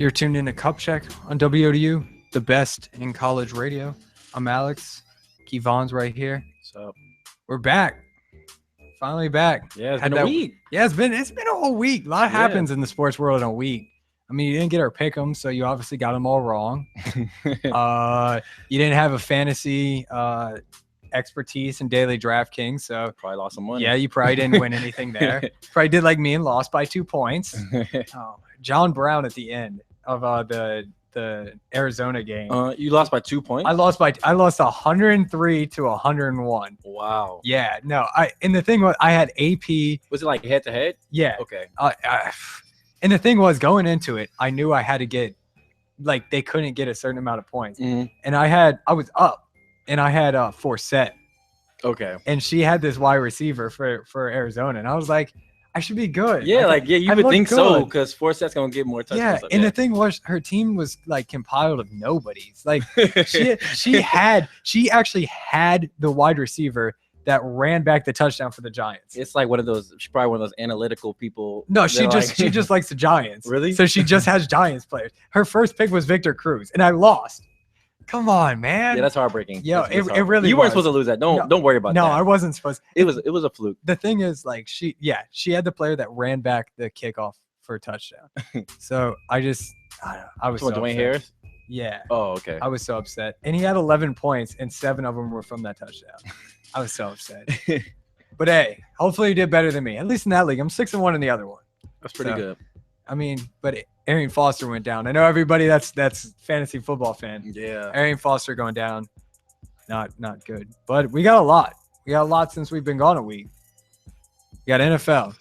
You're tuned in to Cup Check on WODU, the best in college radio. I'm Alex. Kevon's right here. What's up? We're back. Finally back. Yeah, it's been a week. Yeah, it's been a whole week. A lot happens in the sports world in a week. I mean, you didn't get our pick'em, so you obviously got them all wrong. You didn't have a fantasy expertise in daily DraftKings, so Probably lost some money. yeah, you probably didn't win anything there. Probably did like me and lost by 2 points. John Brown at the end of the Arizona game. You lost by 2 points? I lost 103 to 101. Wow. Yeah, no. And the thing was, I had AP. Was it like head to head? Yeah. Okay. And the thing was, going into it, I knew I had to get, like, they couldn't get a certain amount of points. Mm-hmm. And I was up, and I had Forsett. Okay. And she had this wide receiver for Arizona, and I was like, I should be good. Yeah, you would think so, because Forsett's gonna get more touchdowns. Yeah, and the thing was, her team was like compiled of nobodies. Like she actually had the wide receiver that ran back the touchdown for the Giants. It's like one of those. She's probably one of those analytical people. No, she just likes the Giants. Really? So she just has Giants players. Her first pick was Victor Cruz, and I lost. Come on, man. Yeah, that's heartbreaking. Yeah, it really. You weren't supposed to lose that. Don't worry about that. No, I wasn't supposed. It was a fluke. The thing is, like, she had the player that ran back the kickoff for a touchdown. So I was so Dwayne upset. Harris. Yeah. Oh, okay. I was so upset, and he had 11 points, and 7 of them were from that touchdown. I was so upset. But hey, hopefully you did better than me. At least in that league, I'm 6-1 in the other one. That's pretty good. I mean, but Arian Foster went down. I know everybody that's fantasy football fan. Yeah. Arian Foster going down, not good. But we got a lot. We got a lot since we've been gone a week. We got NFL.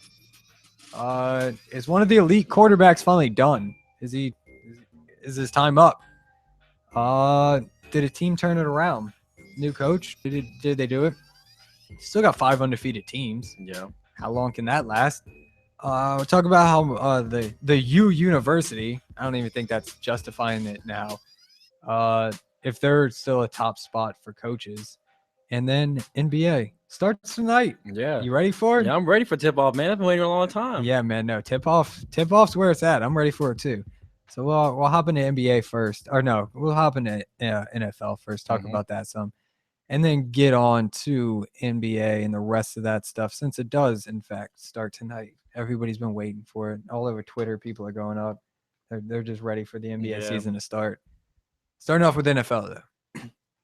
Is one of the elite quarterbacks finally done? Is his time up? Did a team turn it around? New coach? Did they do it? Still got 5 undefeated teams. Yeah. How long can that last? We'll talk about how the U University, I don't even think that's justifying it now, if they're still a top spot for coaches. And then NBA starts tonight. Yeah. You ready for it? Yeah, I'm ready for tip-off, man. I've been waiting a long time. Yeah, man. No, tip-off's where it's at. I'm ready for it too. So we'll hop into NBA first. Or no, we'll hop into NFL first, talk about that some. And then get on to NBA and the rest of that stuff, since it does, in fact, start tonight. Everybody's been waiting for it. All over Twitter, people are going up. They're just ready for the NBA season to start. Starting off with NFL, though,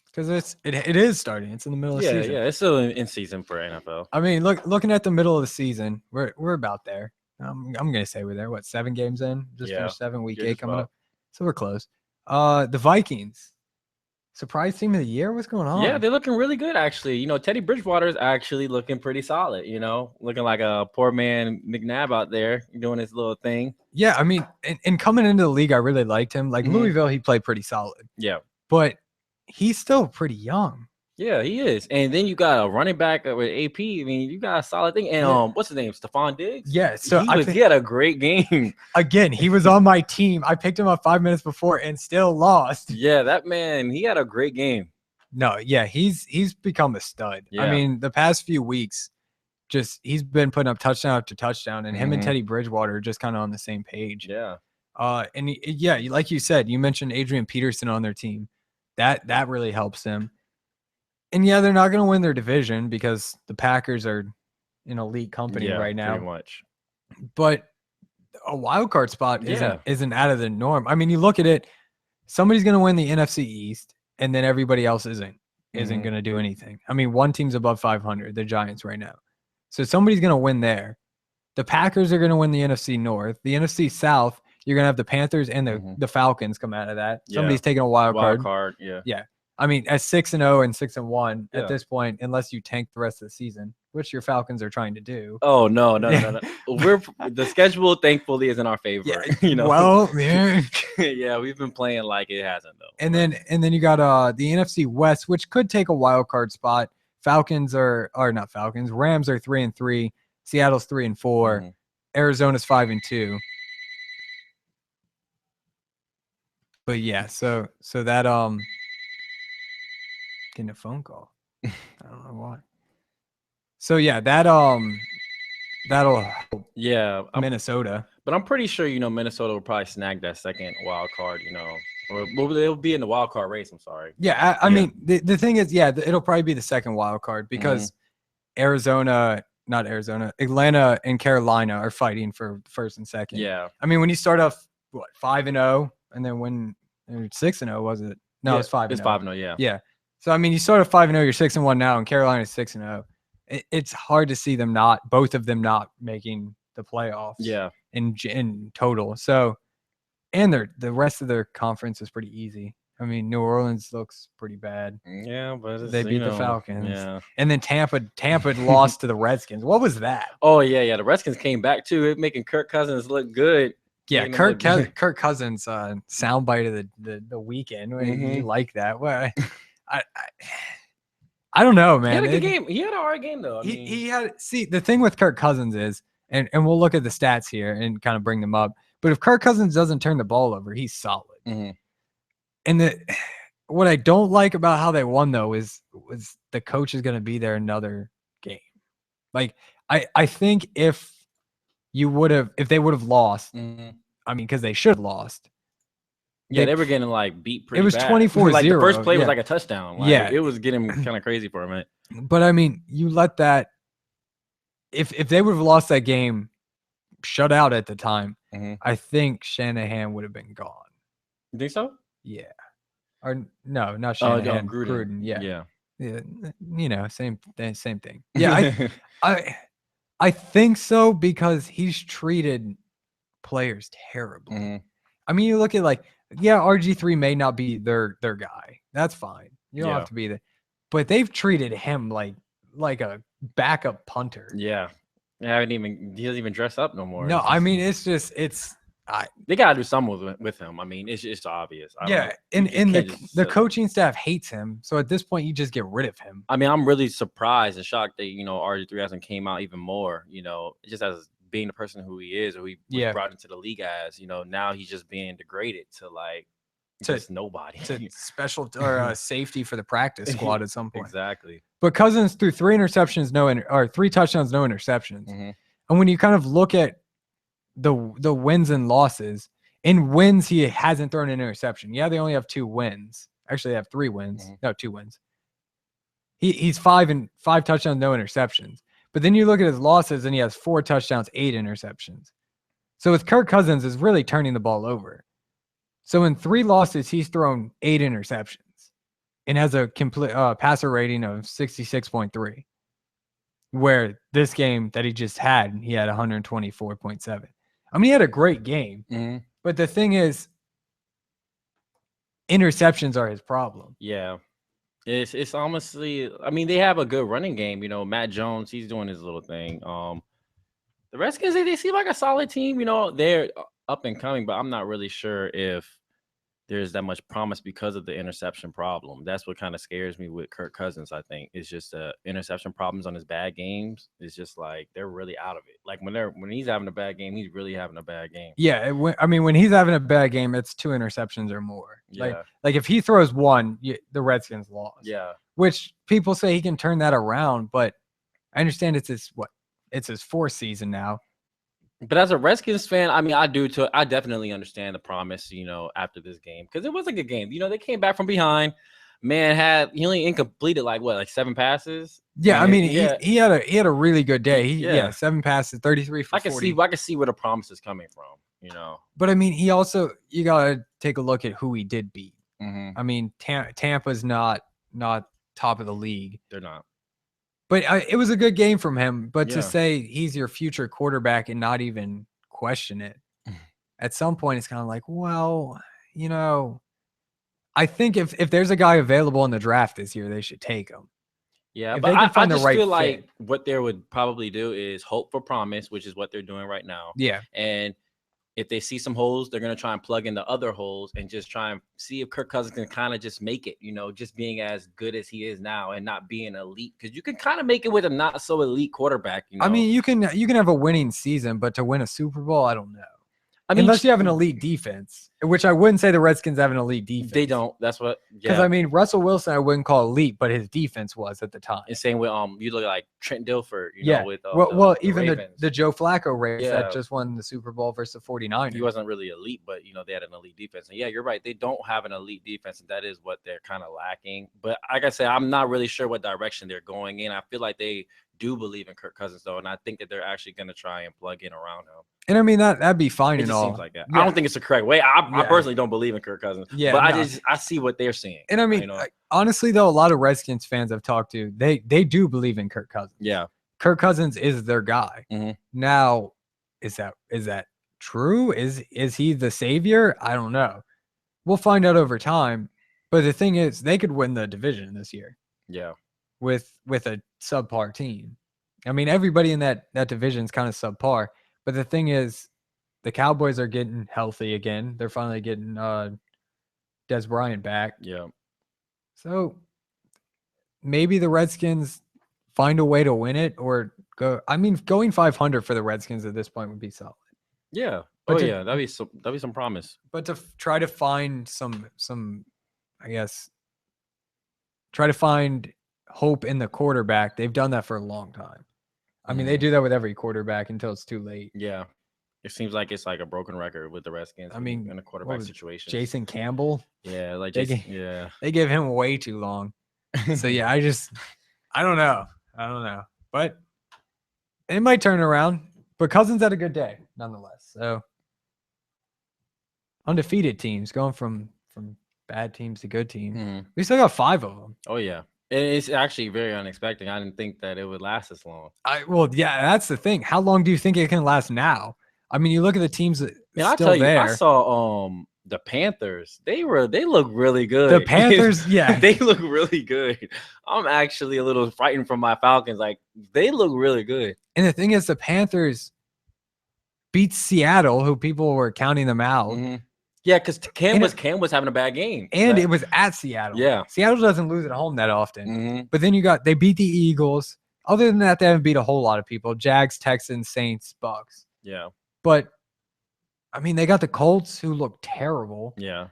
because it is starting. It's in the middle of the season. Yeah, it's still in season for NFL. I mean, looking at the middle of the season, we're about there. I'm gonna say we're there. What, 7 games in? Just finished 7, week 8 coming up. So we're close. The Vikings. Surprise team of the year? What's going on? Yeah, they're looking really good, actually. Teddy Bridgewater is actually looking pretty solid, looking like a poor man McNabb out there doing his little thing. Yeah, I mean, and coming into the league, I really liked him. Like Louisville, he played pretty solid. Yeah. But he's still pretty young. Yeah, he is. And then you got a running back with AP. I mean, you got a solid thing. And what's his name? Stephon Diggs? Yeah. So he had a great game. Again, he was on my team. I picked him up 5 minutes before and still lost. Yeah, that man, he had a great game. No, yeah, he's become a stud. Yeah. I mean, the past few weeks, he's been putting up touchdown after touchdown, and him and Teddy Bridgewater are just kind of on the same page. Yeah. Like you said, you mentioned Adrian Peterson on their team. That really helps them. And yeah, they're not going to win their division because the Packers are an elite company right now. Pretty much. But a wild card spot isn't out of the norm. I mean, you look at it, somebody's going to win the NFC East, and then everybody else isn't going to do anything. I mean, one team's above 500, the Giants right now. So somebody's going to win there. The Packers are going to win the NFC North. The NFC South, you're going to have the Panthers and the Falcons come out of that. Somebody's taking a wild card. Yeah. I mean, at 6-0 and 6-1 at this point, unless you tank the rest of the season, which your Falcons are trying to do. Oh no! The schedule, thankfully, is in our favor. Yeah, Well, yeah. Yeah, we've been playing like it hasn't though. And then you got the NFC West, which could take a wild card spot. Rams are 3-3. Seattle's 3-4. Arizona's 5-2. But yeah, so that getting a phone call. I don't know why. So yeah, that'll help Yeah, Minnesota. But I'm pretty sure, Minnesota will probably snag that second wild card, or well, they'll be in the wild card race. I'm sorry. Yeah, I mean, the thing is, it'll probably be the second wild card because Atlanta and Carolina are fighting for first and second. Yeah. I mean, when you start off, 5-0, and then when 6-0, was it? No, it's 5-0. It's 5-0, yeah. Yeah. So, I mean, you start off 5-0, you're 6-1 now, and Carolina's 6-0. It's hard to see them both of them not making the playoffs. Yeah. In total. So, and the rest of their conference is pretty easy. I mean, New Orleans looks pretty bad. Yeah, but they beat the Falcons. Yeah. And then Tampa lost to the Redskins. What was that? Oh, yeah. The Redskins came back too, making Kirk Cousins look good. Yeah, Kirk Cousins soundbite of the weekend. You like that? Well, I don't know, man. He had a good game. He had an alright game though. He had the thing with Kirk Cousins is, and we'll look at the stats here and kind of bring them up. But if Kirk Cousins doesn't turn the ball over, he's solid. And what I don't like about how they won though was the coach is going to be there another game. Like I think if they would have lost, I mean, because they should have lost. Yeah, they were getting like beat pretty bad. It was 24-0. Like the first play was like a touchdown. Like, yeah, it was getting kind of crazy for him. But I mean, you let that. If they would have lost that game, shut out at the time, I think Shanahan would have been gone. You think so? Yeah. Or no, not Shanahan. Gruden. Yeah. Same thing. Yeah, I think so because he's treated players terribly. I mean, you look at RG3 may not be their guy. That's fine. You don't have to be there. But they've treated him like a backup punter. Yeah. He doesn't even dress up no more. No, I mean, they gotta do something with him. I mean, it's just obvious. And the coaching staff hates him. So at this point, you just get rid of him. I mean, I'm really surprised and shocked that RG3 hasn't came out even more. Just as being the person who he is, or he was brought into the league as. Now he's just being degraded to just nobody. To special or safety for the practice squad at some point. Exactly. But Cousins threw 3 touchdowns, no interceptions. And when you kind of look at the wins and losses, in wins he hasn't thrown an interception. Yeah, they only have 2 wins. Actually, they have 3 wins. No, 2 wins. He's 5 touchdowns, no interceptions. But then you look at his losses, and he has 4 touchdowns, 8 interceptions. So with Kirk Cousins, is really turning the ball over. So in 3 losses, he's thrown 8 interceptions and has a complete passer rating of 66.3. Where this game that he just had, he had 124.7. I mean, he had a great game. But the thing is, interceptions are his problem. Yeah. It's honestly, I mean, they have a good running game. Matt Jones, he's doing his little thing. The Redskins, they seem like a solid team. They're up and coming, but I'm not really sure if there's that much promise because of the interception problem. That's what kind of scares me with Kirk Cousins, I think. It's just interception problems on his bad games. It's just like they're really out of it. Like when he's having a bad game, he's really having a bad game. Yeah, when he's having a bad game, it's 2 interceptions or more. Yeah. Like if he throws 1, the Redskins lost. Yeah. Which people say he can turn that around, but I understand it's his 4th season now. But as a Redskins fan, I mean, I definitely understand the promise, after this game, because it was a good game. They came back from behind. Man he only incompleted like 7 passes. Yeah, I mean, he had a really good day. 7 passes, 33 for 40. I can see where the promise is coming from. But I mean, you gotta take a look at who he did beat. I mean, Tampa's not top of the league. They're not. But it was a good game from him. But to say he's your future quarterback and not even question it, at some point it's kind of like, well, I think if there's a guy available in the draft this year, they should take him. Yeah, but I just feel like what they would probably do is hope for promise, which is what they're doing right now. Yeah. And if they see some holes, they're going to try and plug in the other holes and just try and see if Kirk Cousins can kind of just make it, just being as good as he is now and not being elite. Because you can kind of make it with a not so elite quarterback. I mean, you can have a winning season, but to win a Super Bowl, I don't know. I mean, unless you have an elite defense, which I wouldn't say the Redskins have an elite defense. they don't. That's what. Because Yeah. I mean, Russell Wilson, I wouldn't call elite, but his defense was at the time. And same with you look like Trent Dilfer, Yeah. with Well, the even Ravens. the Joe Flacco Raiders Yeah. that just won the Super Bowl versus the 49ers. He wasn't really elite, but they had an elite defense. And yeah, you're right. They don't have an elite defense, and that is what they're kind of lacking. But like I said, I'm not really sure what direction they're going in. I feel like they do believe in Kirk Cousins though, and I think that they're actually going to try and plug in around him. And I mean that'd be fine It and just all. seems like that. Yeah. I don't think it's the correct way. I Yeah. personally don't believe in Kirk Cousins. Yeah, but no. I see what they're seeing. And I mean, honestly though, a lot of Redskins fans I've talked to, they do believe in Kirk Cousins. Yeah. Kirk Cousins is their guy. Mhm. Now, is that true? Is he the savior? I don't know. We'll find out over time. But the thing is, they could win the division this year. Yeah. With a subpar team. I mean, everybody in that division is kind of subpar. But the thing is, the Cowboys are getting healthy again. They're finally getting Des Bryant back. Yeah. So maybe the Redskins find a way to win it or go. I mean, going 500 for the Redskins at this point would be solid. Yeah. But Yeah. That'd be some promise. But to try to find some, I guess, try to find hope in the quarterback. They've done that for a long time. I mean, they do that with every quarterback until it's too late. Yeah. It seems like it's like a broken record with the Redskins. I mean, in a quarterback situation. Jason Campbell. Yeah, like They Jason, yeah. They gave him way too long. So yeah, I don't know. But it might turn around. But Cousins had a good day, nonetheless. So undefeated teams going from bad teams to good teams. Mhm. We still got 5 of them. Oh yeah. It's actually very unexpected. I didn't think that it would last this long. Well, yeah, that's the thing. How long do you think it can last now? I mean, you look at the teams that Man, I still tell you, there. I saw the Panthers. They look really good. The Panthers, yeah. They look really good. I'm actually a little frightened from my Falcons. Like they look really good. And the thing is, the Panthers beat Seattle, who people were counting them out. Mhm. Yeah, because Cam was having a bad game. And Like, it was at Seattle. Yeah. Seattle doesn't lose at home that often. mhm. But then they beat the Eagles. Other than that, they haven't beat a whole lot of people. Jags, Texans, Saints, Bucks. Yeah. But I mean, they got the Colts, who look terrible, Yeah.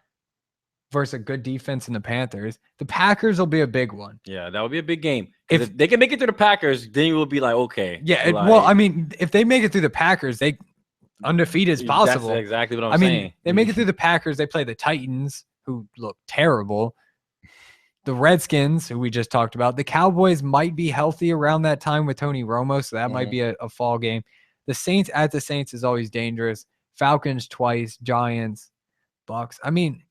versus a good defense in the Panthers. The Packers will be a big one. Yeah. That would be a big game. If, If they can make it to the Packers, then you will be like, okay. Yeah, like, well, I mean, if they make it through the Packers, they undefeated is possible. That's exactly what I'm I mean, saying. they make it through the Packers. They play the Titans, who look terrible. The Redskins, who we just talked about. The Cowboys might be healthy around that time with Tony Romo, so that might be a fall game. The Saints at the Saints is always dangerous. Falcons twice, Giants, Bucks. I mean,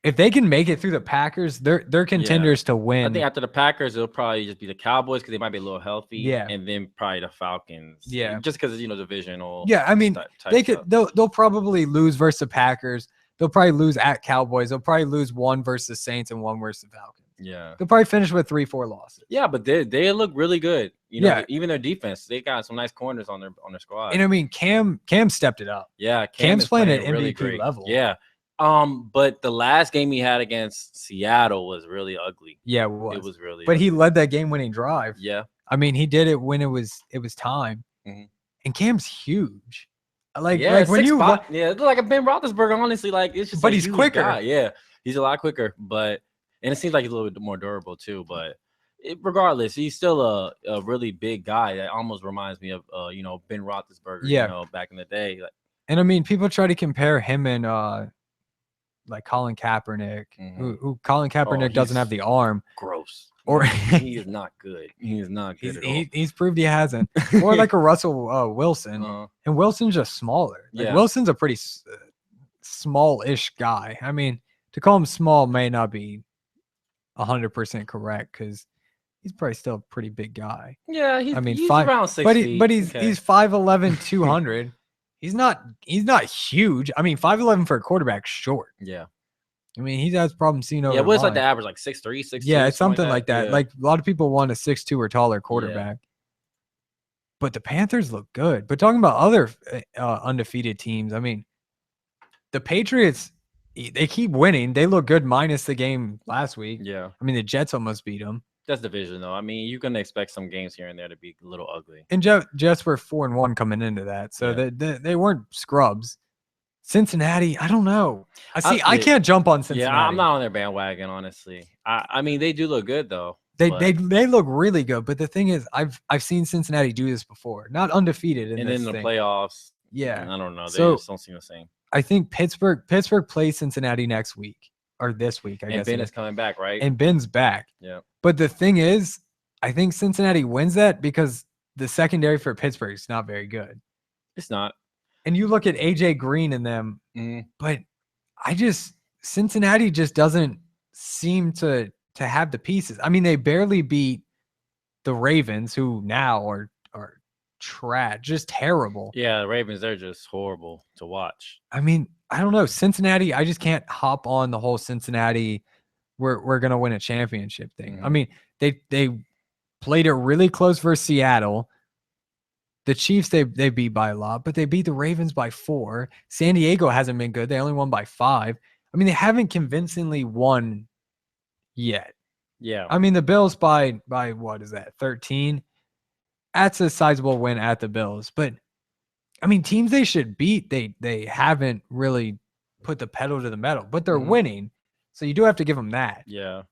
if they can make it through the Packers, they're contenders to win. I think after the Packers, it'll probably just be the Cowboys because they might be a little healthy. Yeah. And then probably the Falcons. Yeah. Just because, divisional. Yeah, I mean, type they could. stuff. They'll probably lose versus the Packers. They'll probably lose at Cowboys. They'll probably lose one versus Saints and one versus the Falcons. Yeah. They'll probably finish with 3-4 losses. Yeah, but they look really good. Yeah. Even their defense, they got some nice corners on their squad. And I mean, Cam stepped it up. Yeah, Cam's is playing at really MVP great. level. Yeah. But the last game he had against Seattle was really ugly. Yeah, It was really. But ugly. he led that game-winning drive. Yeah. I mean, he did it when it was time. Mhm. And Cam's huge. Like when when you yeah, it's like a Ben Roethlisberger. Honestly, like it's just. But a he's huge quicker. guy. Yeah, he's a lot quicker. And it seems like he's a little bit more durable too. But regardless, he's still a really big guy. That almost reminds me of Ben Roethlisberger. Yeah. Back in the day. Like, and I mean, people try to compare him and like Colin Kaepernick, Mhm. who Colin Kaepernick doesn't have the arm. gross. Or He is not good. He is not good at all. he's proved he hasn't. Or like a Russell Wilson. And Wilson's just smaller. Like Yeah. Wilson's a pretty small-ish guy. I mean, to call him small may not be 100% correct because he's probably still a pretty big guy. Yeah, he's around 6 But feet. he's Okay. he's 5'11", 200. He's not huge. I mean, 5'11" for a quarterback short. Yeah. I mean, he has problems seeing over. Yeah, what's like line. the average? Like 6'3", 6'2"? Yeah, it's something like that. Yeah. Like a lot of people want a 6'2" or taller quarterback. But the Panthers look good. But talking about other undefeated teams, I mean, the Patriots, they keep winning. They look good minus the game last week. Yeah. I mean, the Jets almost beat them. That's division though. I mean, you're gonna expect some games here and there to be a little ugly. And Jets were 4-1 coming into that. So Yeah. they weren't scrubs. Cincinnati, I don't know. I yeah. can't jump on Cincinnati. Yeah, I'm not on their bandwagon, honestly. I mean, they do look good though. They but- they look really good, but the thing is, I've seen Cincinnati do this before, not undefeated in and this in the thing. playoffs. Yeah, I don't know. They So- just don't seem the same. I think Pittsburgh plays Cincinnati next week or this week. I And guess Ben it is is. coming back, right? And Ben's back. Yeah. But the thing is, I think Cincinnati wins that because the secondary for Pittsburgh is not very good. It's not. And you look at AJ Green and them, Mhm. but Cincinnati just doesn't seem to have the pieces. I mean, they barely beat the Ravens, who now are trash, just terrible. Yeah, the Ravens, they're just horrible to watch. I mean, I don't know. Cincinnati, I just can't hop on the whole Cincinnati, we're gonna win a championship thing. I Mhm. mean, they played it really close versus Seattle. The Chiefs, they beat by a lot, but they beat the Ravens by 4. San Diego hasn't been good. They only won by 5. I mean, they haven't convincingly won yet. Yeah. I mean, the Bills by what is that, 13? That's a sizable win at the Bills. But, I mean, teams they should beat, they haven't really put the pedal to the metal. But they're Mhm. winning, so you do have to give them that. Yeah.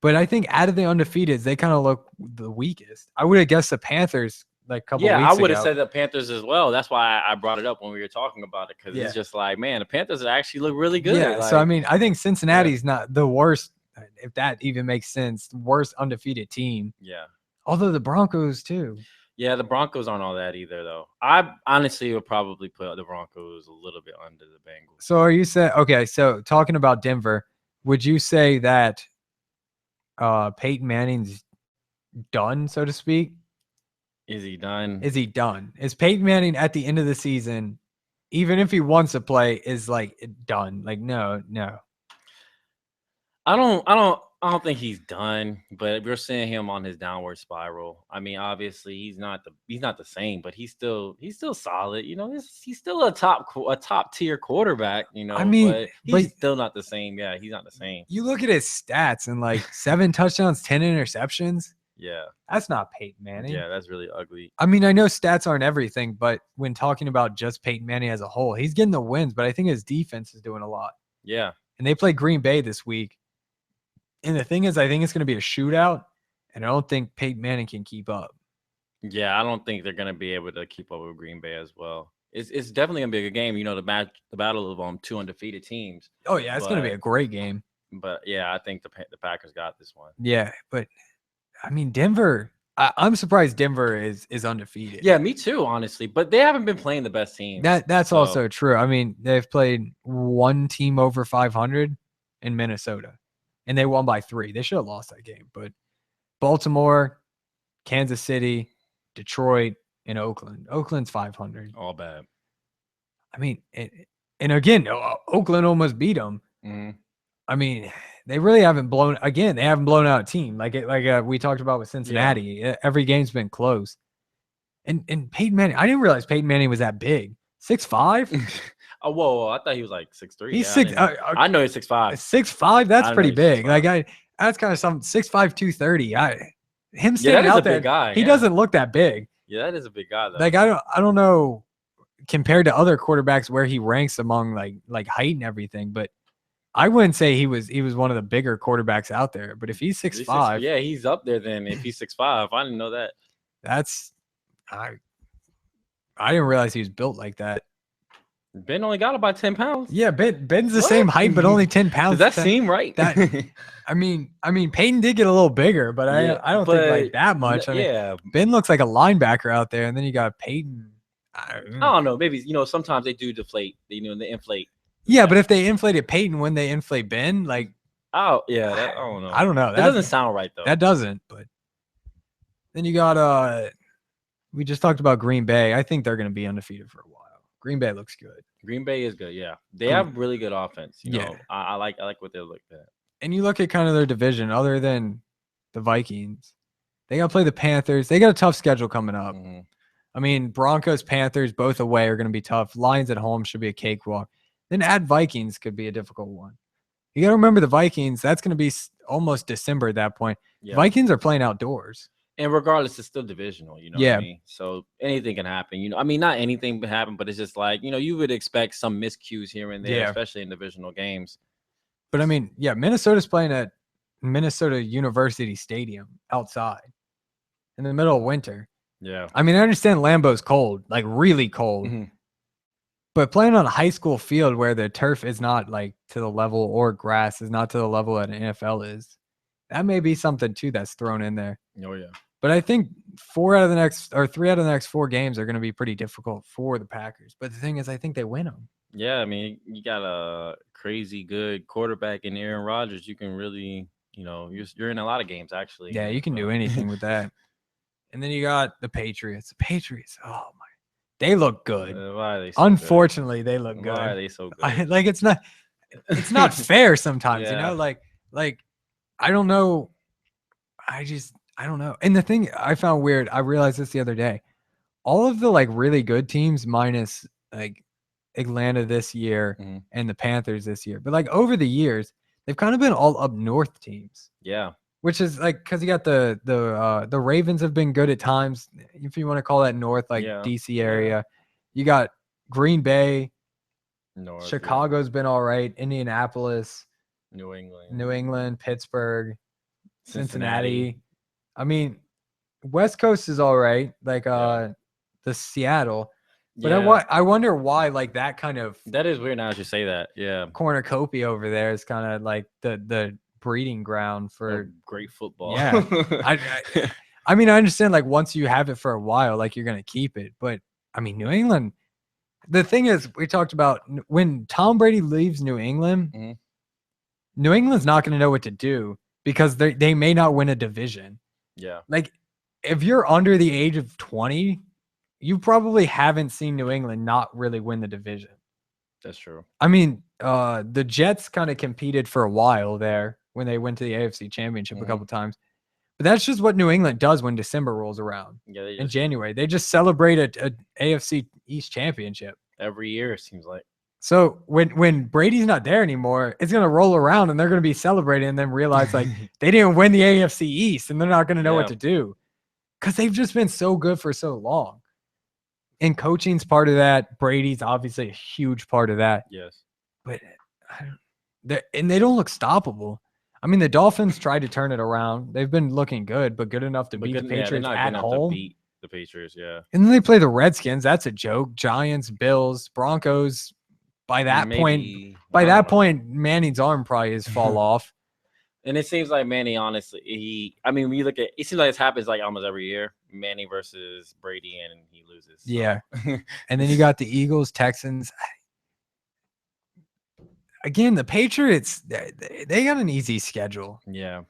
But I think out of the undefeateds, they kind of look the weakest. I would have guessed the Panthers like a couple Yeah, weeks I would have ago. said the Panthers as well. That's why I brought it up when we were talking about it, because Yeah. it's just like, man, the Panthers actually look really good. Yeah, so I like- mean, I think Cincinnati's not the worst, if that even makes sense, worst undefeated team. yeah. Although the Broncos too. Yeah, the Broncos aren't all that either, though. I honestly would probably put the Broncos a little bit under the Bengals. So are you saying, okay, so talking about Denver, would you say that Peyton Manning's done, so to speak? Is he done? Is he done? Is Peyton Manning at the end of the season, even if he wants to play, is like done? Like, no. I don't think he's done, but we're seeing him on his downward spiral. I mean, obviously he's not the same, but he's still solid. You know, he's still a top tier quarterback. You know, I mean, but but- he's still not the same. Yeah, he's not the same. You look at his stats and like 7 touchdowns, 10 interceptions. Yeah, That's not Peyton Manning. yeah, that's really ugly. I mean, I know stats aren't everything, but when talking about just Peyton Manning as a whole, he's getting the wins, but I think his defense is doing a lot. Yeah, And they play Green Bay this week. And the thing is, I think it's going to be a shootout, and I don't think Peyton Manning can keep up. yeah, I don't think they're gonna be able to keep up with Green Bay as well. It's definitely gonna be a good game. You know, the battle of 2 undefeated teams. Oh, yeah, it's going to be But- a great game. But yeah, I think the Packers got this one. Yeah, but I mean, Denver, I'm surprised Denver is undefeated. Yeah, me too, honestly. But they haven't been playing the best team. That's So- also true. I mean, they've played one team over 500 in Minnesota, and they won by 3. They should have lost that game. But Baltimore, Kansas City, Detroit, and Oakland. Oakland's 500. all bad. I mean, and again, Oakland almost beat them. Mhm. I mean, they really haven't blown out a team like we talked about with Cincinnati. Every game's been close. And Peyton Manning, I didn't realize Peyton Manning was that big. 6'5". Oh, whoa, I thought he was like 6'3". He's Yeah, 6. I know he's 6'5". 6'5". That's I know pretty he's big. 6'5". Like that's kind of something. 6'5", 230. Him Yeah, that standing is out a there, big guy. he yeah. doesn't look that big. Yeah, that is a big guy though. Like I don't know compared to other quarterbacks where he ranks among like height and everything, but I wouldn't say he was one of the bigger quarterbacks out there. But if he's 6'5", yeah, he's up there. Then if he's 6'5", I didn't know that. that's I didn't realize he was built like that. Ben only got about 10 pounds. Yeah, Ben's the What? same height, but only 10 pounds. Does that seem right? that- I mean, Peyton did get a little bigger, but Yeah, I don't think like but that much. I mean, yeah, Ben looks like a linebacker out there, and then you got Peyton. I don't know. Maybe sometimes they do deflate. They inflate. Yeah, but if they inflated Peyton when they inflate Ben, like Oh yeah, I don't know. I don't know. That doesn't sound right though. That doesn't. But then you got we just talked about Green Bay. I think they're going to be undefeated for a while. Green Bay looks good, Green Bay is good. Yeah, they have really good offense. You Yeah. know, I like what they look at. and you look at kind of their division. Other than the Vikings, they got to play the Panthers. They got a tough schedule coming up. Mhm. I mean, Broncos, Panthers, both away are going to be tough. Lions at home should be a cakewalk. Then add Vikings could be a difficult one. You got to remember the Vikings. That's going to be almost December at that point. Yeah. Vikings are playing outdoors. And regardless, it's still divisional, you know what Yeah. I mean? So anything can happen, you know. I mean, not anything can happen, but it's just like, you know, you would expect some miscues here and there, Yeah. especially in divisional games. But I mean, yeah, Minnesota's playing at Minnesota University Stadium outside in the middle of winter. Yeah. I mean, I understand Lambeau's cold, like really cold. Mhm. But playing on a high school field where the turf is not like to the level or grass is not to the level that an NFL is, that may be something too that's thrown in there. Oh yeah. But I think 3 out of the next 4 games are going to be pretty difficult for the Packers. But the thing is, I think they win them. Yeah, I mean, you got a crazy good quarterback in Aaron Rodgers. You can really, you know, you're in a lot of games actually. Yeah, you can do anything with that. And then you got the Patriots. The Patriots, oh my, they look good. Why are they so Unfortunately, they look good? good. Why are they so good? Like it's not fair sometimes, you Yeah. know, like I don't know. I don't know. And the thing I found weird, I realized this the other day. All of the like really good teams minus like Atlanta this year Mhm. and the Panthers this year. But like over the years, they've kind of been all up north teams. Yeah. Which is like because you got the Ravens have been good at times, if you want to call that north, like Yeah. DC area. You got Green Bay, North, Chicago's been all right, Indianapolis, New England. New England, Pittsburgh, Cincinnati. I mean, West Coast is all right, like the Seattle. But I wonder why like that kind of that is weird now that you say that. Yeah. cornucopia over there is kind of like the breeding ground for great football. Yeah. I mean, I understand like once you have it for a while, like you're gonna keep it. But I mean, New England. The thing is, we talked about when Tom Brady leaves New England, Mhm. New England's not going to know what to do because they may not win a division. Yeah. Like if you're under the age of 20, you probably haven't seen New England not really win the division. That's true. I mean, the Jets kind of competed for a while there when they went to the AFC Championship a couple times. But that's just what New England does when December rolls around. Yeah, in January. They just celebrate a AFC East championship every year, it seems like. So when Brady's not there anymore, it's going to roll around and they're going to be celebrating and then realize like they didn't win the AFC East and they're not going to know what to do because they've just been so good for so long. And coaching's part of that. Brady's obviously a huge part of that. Yes. But they don't look stoppable. I mean, the Dolphins tried to turn it around. They've been looking good, but good enough to beat the Patriots at home. To beat the Patriots, yeah. And then they play the Redskins. That's a joke. Giants, Bills, Broncos. By that point, Manning's arm probably has fall off. And it seems like Manning, honestly, when you look at it, seems like this happens like almost every year. Manning versus Brady, and he loses. So. Yeah. And then you got the Eagles, Texans. Again, the Patriots, they got an easy schedule. Yeah.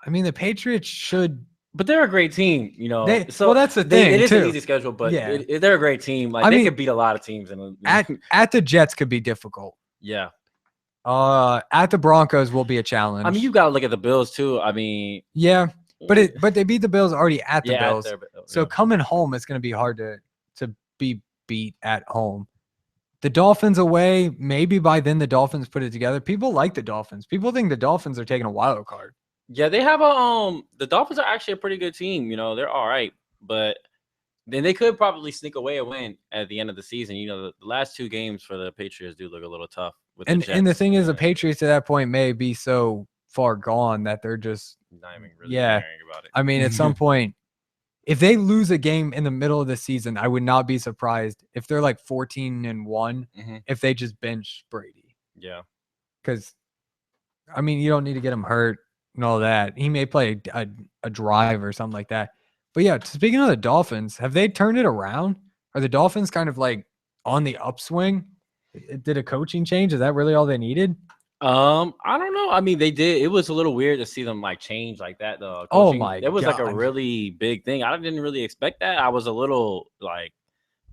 I mean, the Patriots should. But they're a great team, you know. Well, that's the thing. It is an easy schedule, but they're a great team. Like they could beat a lot of teams. At the Jets could be difficult. Yeah. At the Broncos will be a challenge. I mean, you got to look at the Bills too. I mean, yeah, but they beat the Bills already at the Bills. So yeah. Coming home, it's going to be hard to be beat at home. The Dolphins away, maybe by then the Dolphins put it together. People like the Dolphins. People think the Dolphins are taking a wild card. Yeah, they have the Dolphins are actually a pretty good team. You know, they're all right, but then they could probably sneak away a win at the end of the season. You know, the last 2 games for the Patriots do look a little tough. And the thing is, the Patriots at that point may be so far gone that they're just not even really caring about it. I mean, at some point, if they lose a game in the middle of the season, I would not be surprised if they're like 14-1 if they just bench Brady. Yeah, because I mean, you don't need to get him hurt and all that. He may play a drive or something like that. But yeah, speaking of the Dolphins, have they turned it around? Are the Dolphins kind of like on the upswing? Did a coaching change? Is that really all they needed? I don't know. I mean, they did. It was a little weird to see them like change like that. The coaching, oh my! It was like a really big thing. I didn't really expect that. I was a little like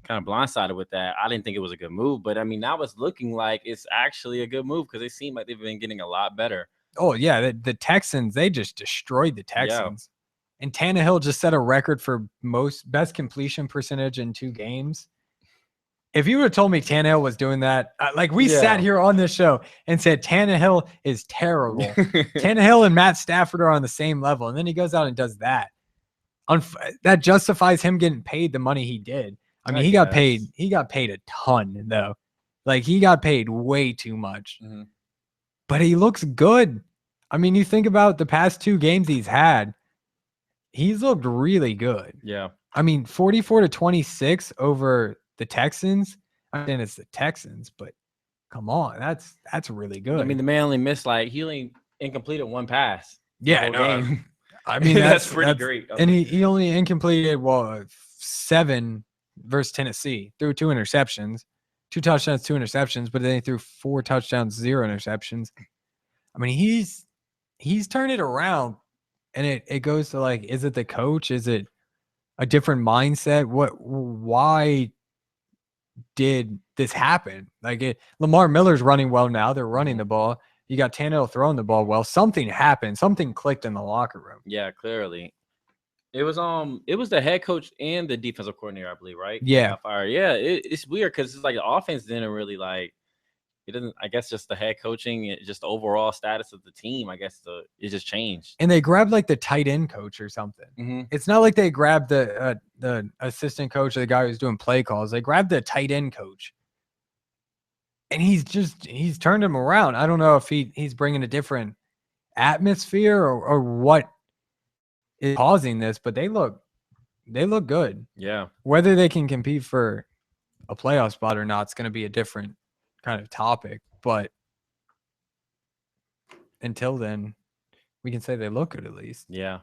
kind of blindsided with that. I didn't think it was a good move, but I mean, now it's looking like it's actually a good move because they seem like they've been getting a lot better. Oh yeah, the Texans, they just destroyed the Texans. Yeah. And Tannehill just set a record for best completion percentage in 2 games. If you would have told me Tannehill was doing that, like we sat here on this show and said Tannehill is terrible. Tannehill and Matt Stafford are on the same level, and then he goes out and does that. that justifies him getting paid the money he did. I mean, he got paid a ton though. Like he got paid way too much. Mm-hmm. But he looks good. I mean, you think about the past 2 games he's had, he's looked really good. Yeah. I mean, 44-26 over the Texans. I mean, it's the Texans, but come on, that's really good. I mean, the man only missed he only incompleted 1 pass. Yeah, game. I mean, that's pretty great. And he only incompleted 7 versus Tennessee, threw 2 interceptions, 2 touchdowns, 2 interceptions, but then he threw 4 touchdowns, 0 interceptions. I mean, he's turned it around, and it goes to is it the coach? Is it a different mindset? Why did this happen? Lamar Miller's running well now. They're running the ball. You got Tannehill throwing the ball well. Something happened. Something clicked in the locker room. Yeah, clearly. It was the head coach and the defensive coordinator, I believe, right? Yeah. Yeah, it's weird because it's the offense didn't really it doesn't. I guess just the head coaching, just the overall status of the team. I guess it just changed. And they grabbed the tight end coach or something. Mm-hmm. It's not like they grabbed the assistant coach or the guy who's doing play calls. They grabbed the tight end coach, and he's turned him around. I don't know if he's bringing a different atmosphere or what is causing this, but they look good. Yeah. Whether they can compete for a playoff spot or not, it's going to be a different kind of topic, but until then, we can say they look good at least. Yeah.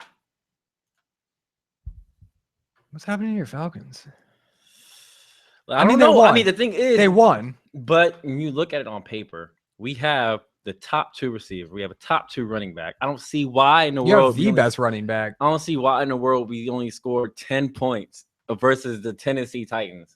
What's happening to your Falcons? I mean, no. I mean, the thing is, they won. But when you look at it on paper, we have the top 2 receivers. We have a top 2 running back. I don't see why in the world you have the best running back. I don't see why in the world we only scored 10 points versus the Tennessee Titans.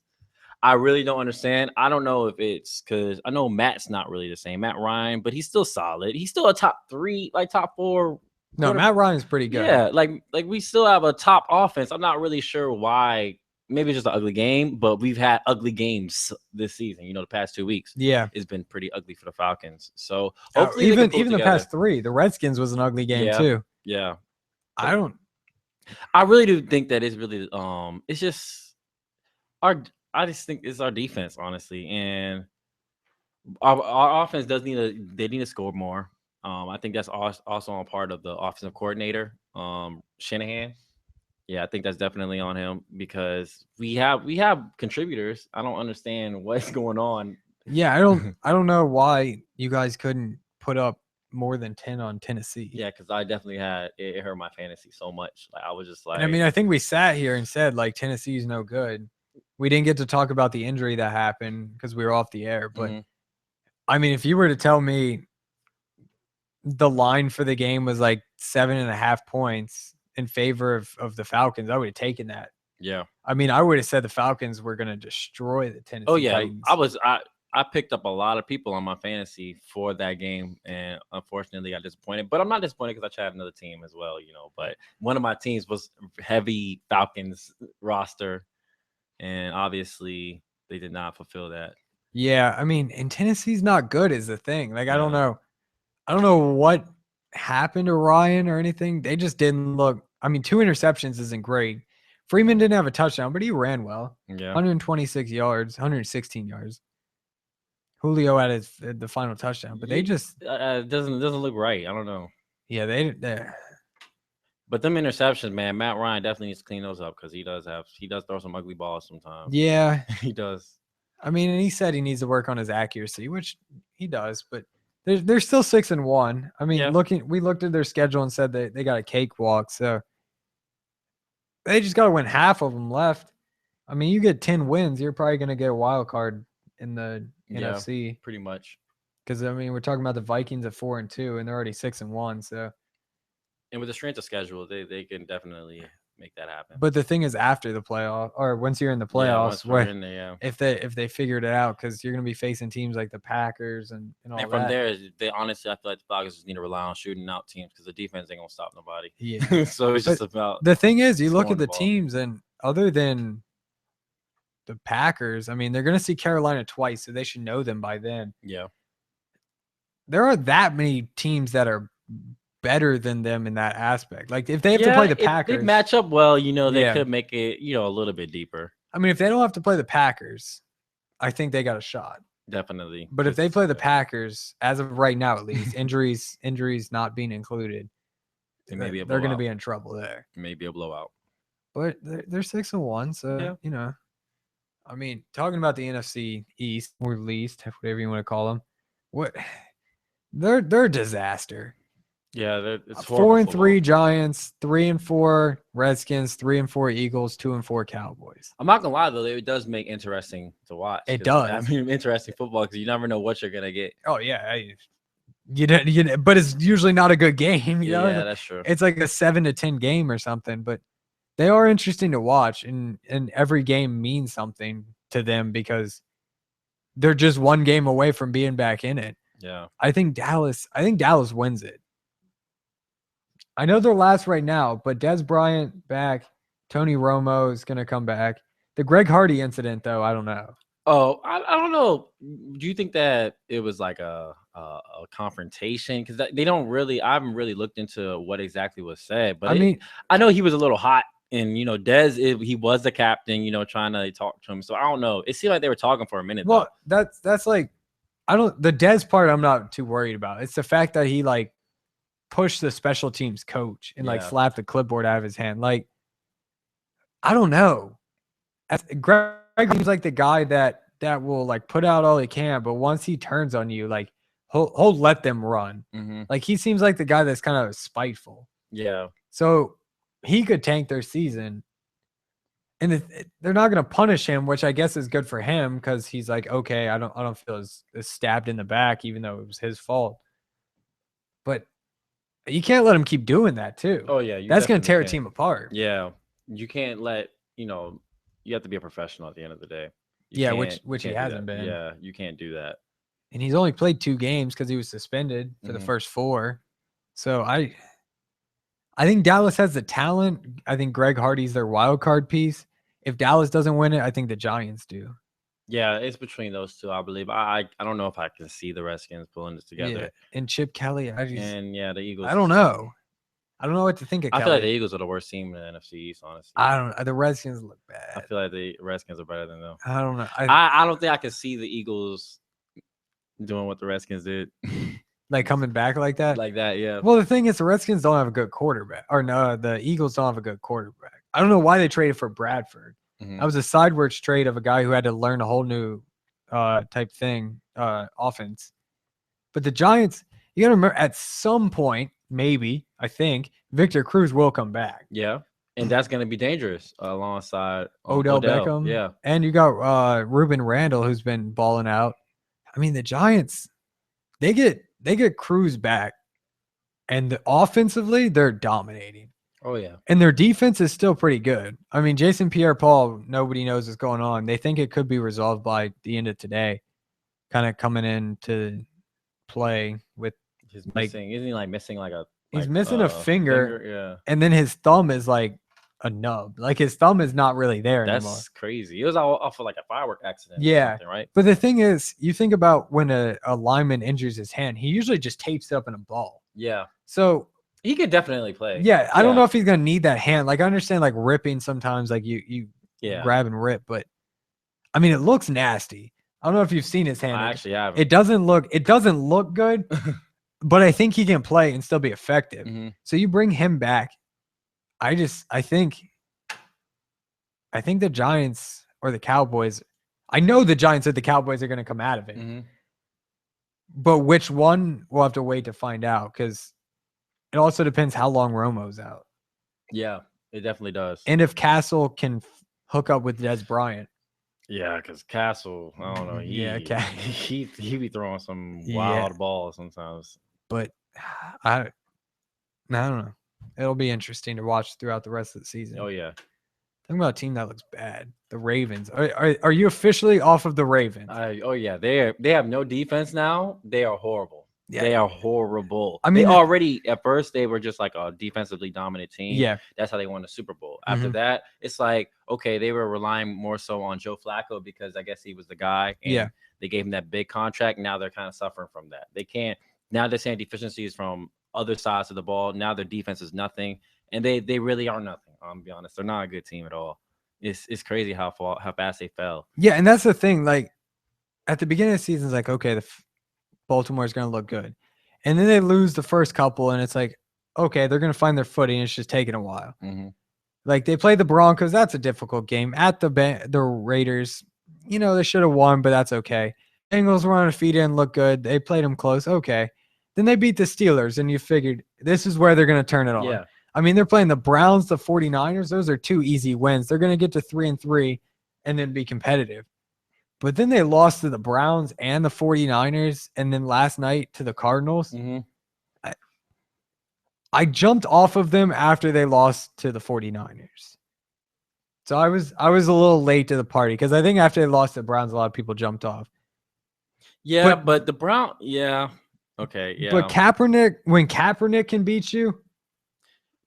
I really don't understand. I don't know if it's because I know Matt's not really the same. Matt Ryan, but he's still solid. He's still a top 3, top 4. No, Matt Ryan's pretty good. Yeah, we still have a top offense. I'm not really sure why. Maybe it's just an ugly game, but we've had ugly games this season. The past 2 weeks. Yeah, it's been pretty ugly for the Falcons. So hopefully, even the past 3, the Redskins was an ugly game too. Yeah, I really do think that it's really it's just I just think it's our defense, honestly, and our offense they need to score more. I think that's also on part of the offensive coordinator, Shanahan. Yeah, I think that's definitely on him because we have contributors. I don't understand what's going on. Yeah, I don't know why you guys couldn't put up more than 10 on Tennessee. Yeah, because I definitely had it hurt my fantasy so much. I was just I mean, I think we sat here and said Tennessee's no good. We didn't get to talk about the injury that happened because we were off the air. But I mean, if you were to tell me the line for the game was 7.5 points in favor of the Falcons, I would have taken that. Yeah. I mean, I would have said the Falcons were going to destroy the Tennessee Titans. I picked up a lot of people on my fantasy for that game, and unfortunately, I got disappointed. But I'm not disappointed because I tried another team as well, But one of my teams was heavy Falcons roster, and obviously, they did not fulfill that. Yeah, I mean, and Tennessee's not good is the thing. I don't know what happened to Ryan or anything. They just didn't look. I mean, 2 interceptions isn't great. Freeman didn't have a touchdown, but he ran well. Yeah, 126 yards, 116 yards. Julio had the final touchdown, but they just doesn't look right. I don't know. Yeah, they. But them interceptions, man, Matt Ryan definitely needs to clean those up because he does throw some ugly balls sometimes. Yeah, he does. I mean, and he said he needs to work on his accuracy, which he does, but they're still 6-1. I mean, we looked at their schedule and said they got a cakewalk, so they just got to win half of them left. I mean, you get 10 wins, you're probably going to get a wild card in the NFC, pretty much. Because I mean, we're talking about the Vikings at 4-2, and they're already 6-1. So, and with the strength of schedule, they can definitely make that happen. But the thing is, after the playoff, or once you're in the playoffs, if they figured it out, because you're going to be facing teams like the Packers and all that. And from there, they honestly, I feel like the Falcons just need to rely on shooting out teams because the defense ain't going to stop nobody. Yeah. So it's just about the thing is, you look at the teams, and other than the Packers, I mean, they're going to see Carolina twice, so they should know them by then. Yeah. There are that many teams that are better than them in that aspect. Like if they have to play the If they Packers, match up well, you know, they Yeah. could make it, you know, a little bit deeper. I mean, if they don't have to play the Packers, I think they got a shot. Definitely. But if they Just- play the Packers, as of right now at least, injuries not being included, It may be a they're going to blowout. be in trouble there. maybe a blowout. But they're 6-1, so Yeah. you know. I mean, talking about the NFC East or least, whatever you want to call them, what they're a disaster. Yeah, it's horrible 4-3 football. Giants, 3-4 Redskins, 3-4 Eagles, 2-4 Cowboys. I'm not gonna lie though, it does make interesting to watch. It 'cause, does. I mean, interesting football because you never know what you're gonna get. Oh yeah, but it's usually not a good game. You know? Yeah, that's true. It's like a 7-10 game or something. But they are interesting to watch, and every game means something to them because they're just one game away from being back in it. Yeah. I think Dallas wins it. I know they're last right now, but Dez Bryant back, Tony Romo is gonna come back. The Greg Hardy incident, though, I don't know. Oh, I don't know. Do you think that it was like a confrontation? Because they don't really. I haven't really looked into what exactly was said, but I mean, I know he was a little hot, and you know, Dez, he was the captain, you know, trying to talk to him. So I don't know. It seemed like they were talking for a minute. well, that's like, the Dez part I'm not too worried about. It's the fact that he like pushed the special teams coach and like Yeah. slapped the clipboard out of his hand. Like, I don't know. Greg seems like the guy that will like put out all he can, but once he turns on you, like he'll let them run. Mm-hmm. Like he seems like the guy that's kind of spiteful. Yeah. So he could tank their season. And they're not going to punish him, which I guess is good for him because he's like, okay, I don't feel as stabbed in the back, even though it was his fault. But you can't let him keep doing that too. Oh yeah. That's going to tear a can't. team apart. Yeah. You can't let, you know, you have to be a professional at the end of the day. You Yeah, can't- which you he can't do hasn't that. been. Yeah, you can't do that. And he's only played 2 games because he was suspended for the Mhm. first 4. So I think Dallas has the talent. I think Greg Hardy's their wild card piece. If Dallas doesn't win it, I think the Giants do. Yeah, it's between those two, I believe. I don't know if I can see the Redskins pulling this together. Yeah. And Chip Kelly, And yeah, the Eagles. I don't know. I don't know what to think of I Kelly. feel like the Eagles are the worst team in the NFC East, honestly. The Redskins look I bad. feel like the Redskins are better than them. I don't know. I don't think I can see the Eagles doing what the Redskins did. Like coming back like that. Like that, yeah. Well, the thing is, the Redskins don't have a good quarterback. Or no, the Eagles don't have a good quarterback. I don't know why they traded for Bradford. Mhm. That was a sideways trade of a guy who had to learn a whole new type thing, offense. But the Giants, you got to remember, at some point, maybe, I think, Victor Cruz will come back. Yeah. And that's going to be dangerous alongside Odell Beckham. Yeah. And you got Ruben Randall, who's been balling out. I mean, the Giants, they get Cruz back, and offensively, they're dominating. Oh, yeah. And their defense is still pretty good. I mean, Jason Pierre-Paul, nobody knows what's going on. They think it could be resolved by the end of today, kind of coming in to play with. He's like- missing. Isn't he like missing like a. He's like, missing a finger, Yeah. and then his thumb is like a nub. Like his thumb is not really there That's anymore. crazy. It was all off of like a firework accident. Yeah. Or something, right? But the thing is, you think about when a lineman injures his hand, he usually just tapes it up in a ball. Yeah. So He could definitely play. yeah, I don't know if he's gonna need that hand. Like I understand like ripping sometimes, like you Yeah. grab and rip, but I mean it looks nasty. I don't know if you've seen his hand. I actually haven't. It doesn't look good, but I think he can play and still be effective. Mhm. So you bring him back. I think the Giants or the Cowboys. I know the Giants or the Cowboys are going to come out of it, Mhm. but which one we'll have to wait to find out because it also depends how long Romo's out Yeah, it definitely does. and if Castle can hook up with Dez Bryant. Yeah, because Castle, I don't know. Yeah, he be throwing some Yeah. wild balls sometimes. But I don't know. It'll be interesting to watch throughout the rest of the season. Oh yeah, Talking about a team that looks bad, the Ravens. Are you officially off of the Ravens? they have no defense now. They are horrible. Yeah. They are horrible. I mean, they already at first they were just like a defensively dominant team. Yeah, That's how they won the Super Bowl. After Mhm. that, it's like, okay, they were relying more so on Joe Flacco because I guess he was the guy. And Yeah. they gave him that big contract. Now they're kind of suffering from that. They can't. Now they're saying deficiencies from other sides of the ball. Now their defense is nothing, and they really are nothing. I'm be honest, they're not a good team at all. It's crazy how fast they fell. Yeah, and that's the thing. Like at the beginning of the season, it's like, okay, Baltimore's going to look good. And then they lose the first couple, and it's like, okay, they're going to find their footing. It's just taking a while. Mm-hmm. Like they play the Broncos. That's a difficult game. At the Raiders, they should have won, but that's okay. Bengals were undefeated and looked good. They played them close. Okay. Then they beat the Steelers, and you figured this is where they're going to turn it on. Yeah. I mean, they're playing the Browns, the 49ers. Those are 2 easy wins. They're going to get to 3-3 and then be competitive. But then they lost to the Browns and the 49ers, and then last night to the Cardinals. Mm-hmm. I jumped off of them after they lost to the 49ers. So I was a little late to the party because I think after they lost to the Browns, a lot of people jumped off. Yeah, but the Brown, yeah. Okay, yeah. But when Kaepernick can beat you,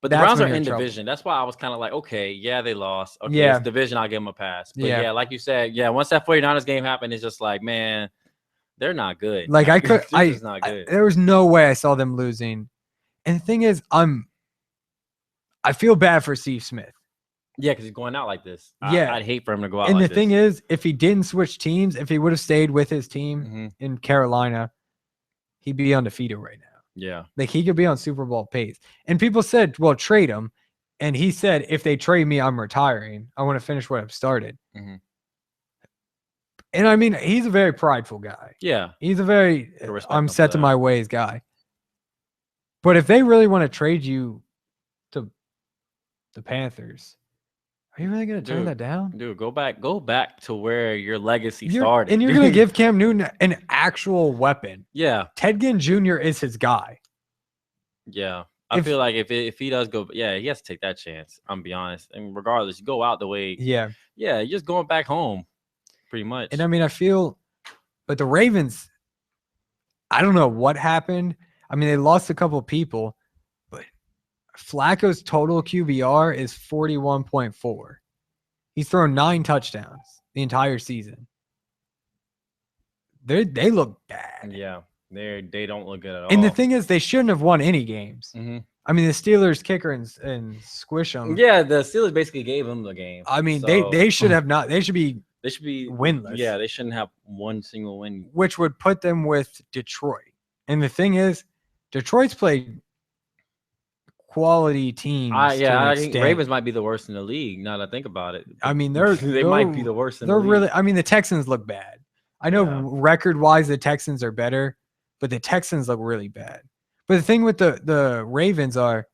but the Browns are in division. That's why I was kind of like, okay, yeah, they lost. Okay, yeah. It's division, I'll give them a pass. But yeah, like you said, once that 49ers game happened, it's just like, man, they're not good. Like not good. There was no way I saw them losing. And the thing is, I feel bad for Steve Smith. Yeah, because he's going out like this. Yeah. I'd hate for him to go out and like the this. thing is, if he didn't switch teams, if he would have stayed with his team in Carolina, he'd be undefeated right now. Yeah. Like he could be on Super Bowl pace. And people said, well, trade him. And he said, if they trade me, I'm retiring. I want to finish what I've started. Mm-hmm. And I mean, he's a very prideful guy. Yeah. He's a very, I'm set to my ways guy. But if they really want to trade you to the Panthers, are you really going to turn that down? Dude, go back to where your legacy started. And you're going to give Cam Newton an actual weapon. Yeah. Ted Ginn Jr. is his guy. Yeah. I feel like if he does go, he has to take that chance. I'm be honest. And regardless, you go out the way. Yeah. Yeah, you're just going back home, pretty much. And I mean, but the Ravens, I don't know what happened. I mean, they lost a couple of people, but Flacco's total QBR is 41.4. He's thrown 9 touchdowns the entire season. They look bad. Yeah, they don't look good at all. And the thing is, they shouldn't have won any games. Mm-hmm. I mean, the Steelers kicker and squish them. Yeah, the Steelers basically gave them the game. I mean, they should have not. They should be winless. Yeah, they shouldn't have one single win, which would put them with Detroit. And the thing is, Detroit's played quality teams. I think Ravens might be the worst in the league. Now that I think about it, I mean, they might be the worst. They're really. I mean, the Texans look bad. I know record-wise the Texans are better, but the Texans look really bad. But the thing with the Ravens are,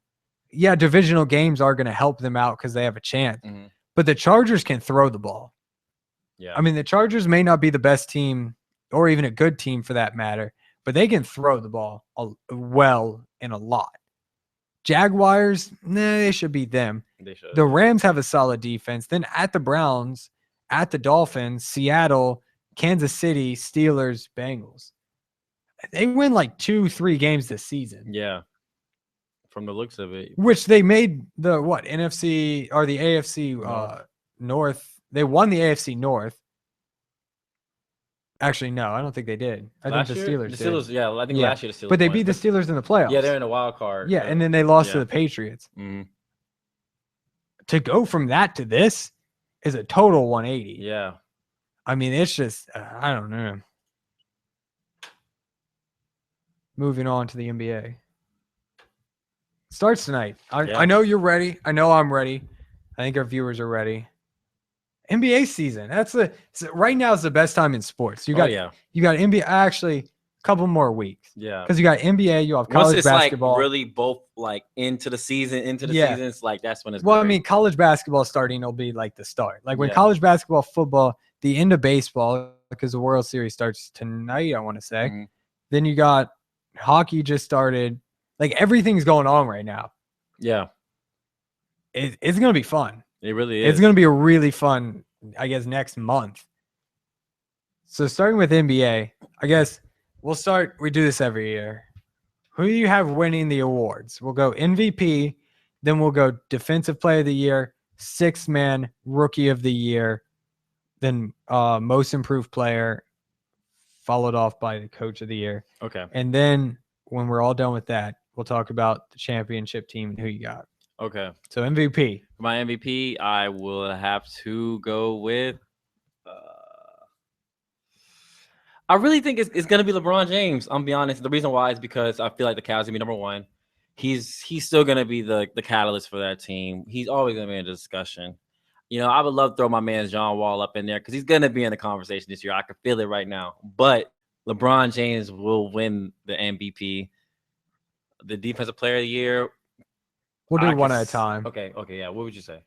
divisional games are going to help them out because they have a chance. Mm-hmm. But the Chargers can throw the ball. Yeah, I mean, the Chargers may not be the best team or even a good team for that matter, but they can throw the ball well and a lot. Jaguars, they should beat them. They should. The Rams have a solid defense. Then at the Browns, at the Dolphins, Seattle, Kansas City, Steelers, Bengals. They win like 2-3 games this season. Yeah. From the looks of it. Which they made the NFC or the AFC North. They won the AFC North. Actually, no, I don't think they did. I think the Steelers did. I think last year the Steelers. But they beat the Steelers in the playoffs. Yeah, they're in a wild card. Yeah, and then they lost to the Patriots. Mm-hmm. To go from that to this is a total 180. Yeah. I mean, it's just, I don't know. Moving on to the NBA. Starts tonight. I know you're ready. I know I'm ready. I think our viewers are ready. NBA season. Right now is the best time in sports. You got NBA. Actually, a couple more weeks. Yeah. Because you got NBA. You have college basketball. Like really both like into the season. It's like that's when it's. Well, I mean, college basketball starting will be like the start. Like when college basketball, football, the end of baseball, because the World Series starts tonight. I want to say. Mm-hmm. Then you got hockey just started. Like everything's going on right now. Yeah. It's gonna be fun. It really is. It's going to be a really fun, I guess, next month. So starting with NBA, I guess we do this every year. Who do you have winning the awards? We'll go MVP, then we'll go Defensive Player of the Year, Sixth Man, Rookie of the Year, then Most Improved Player, followed off by the Coach of the Year. Okay. And then when we're all done with that, we'll talk about the championship team and who you got. Okay. So MVP. For my MVP, I will have to go with. I really think it's going to be LeBron James. I'm be honest. The reason why is because I feel like the Cavs gonna be number one. He's still going to be the catalyst for that team. He's always going to be in a discussion. You know, I would love to throw my man John Wall up in there because he's going to be in the conversation this year. I can feel it right now. But LeBron James will win the MVP, the Defensive Player of the Year. We'll do one at a time. Okay, yeah. What would you say?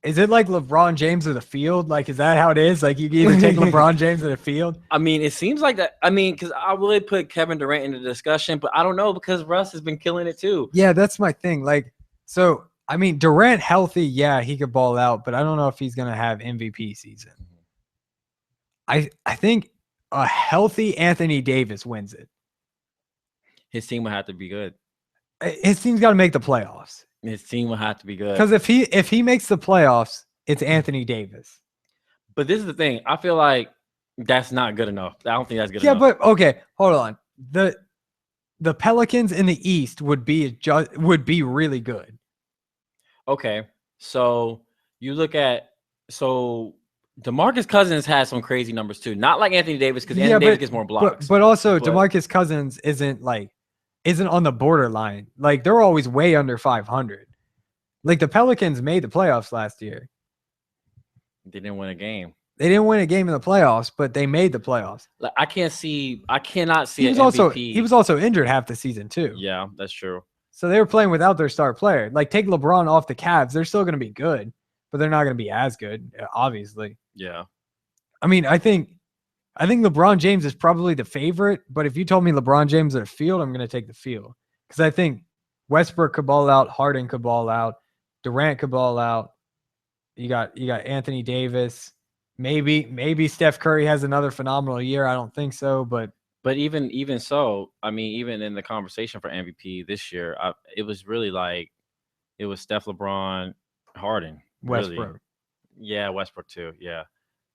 Is it like LeBron James of the field? Like, is that how it is? Like, you can either take LeBron James of the field? I mean, it seems like that. I mean, because I really put Kevin Durant in the discussion, but I don't know because Russ has been killing it too. Yeah, that's my thing. Like, so, I mean, Durant healthy, yeah, he could ball out, but I don't know if he's going to have MVP season. I think a healthy Anthony Davis wins it. His team would have to be good. His team's got to make the playoffs. His team will have to be good. Because if he makes the playoffs, it's Anthony Davis. But this is the thing. I feel like that's not good enough. I don't think that's good enough. Yeah, but okay, hold on. The Pelicans in the East would be really good. Okay, so you look at DeMarcus Cousins has some crazy numbers too. Not like Anthony Davis because Anthony Davis gets more blocks. But also DeMarcus Cousins isn't on the borderline. Like, they're always way under 500. Like, the Pelicans made the playoffs last year. They didn't win a game. They didn't win a game in the playoffs, but they made the playoffs. Like, I cannot see he was also injured half the season too. Yeah, that's true. So they were playing without their star player. Like, take LeBron off the Cavs, they're still going to be good, but they're not going to be as good, obviously. Yeah. I mean, I think LeBron James is probably the favorite, but if you told me LeBron James at a field, I'm going to take the field because I think Westbrook could ball out, Harden could ball out, Durant could ball out. You got Anthony Davis. Maybe Steph Curry has another phenomenal year. I don't think so, but even so, I mean, even in the conversation for MVP this year, it was really like it was Steph, LeBron, Harden, Westbrook. Really. Yeah, Westbrook too. Yeah.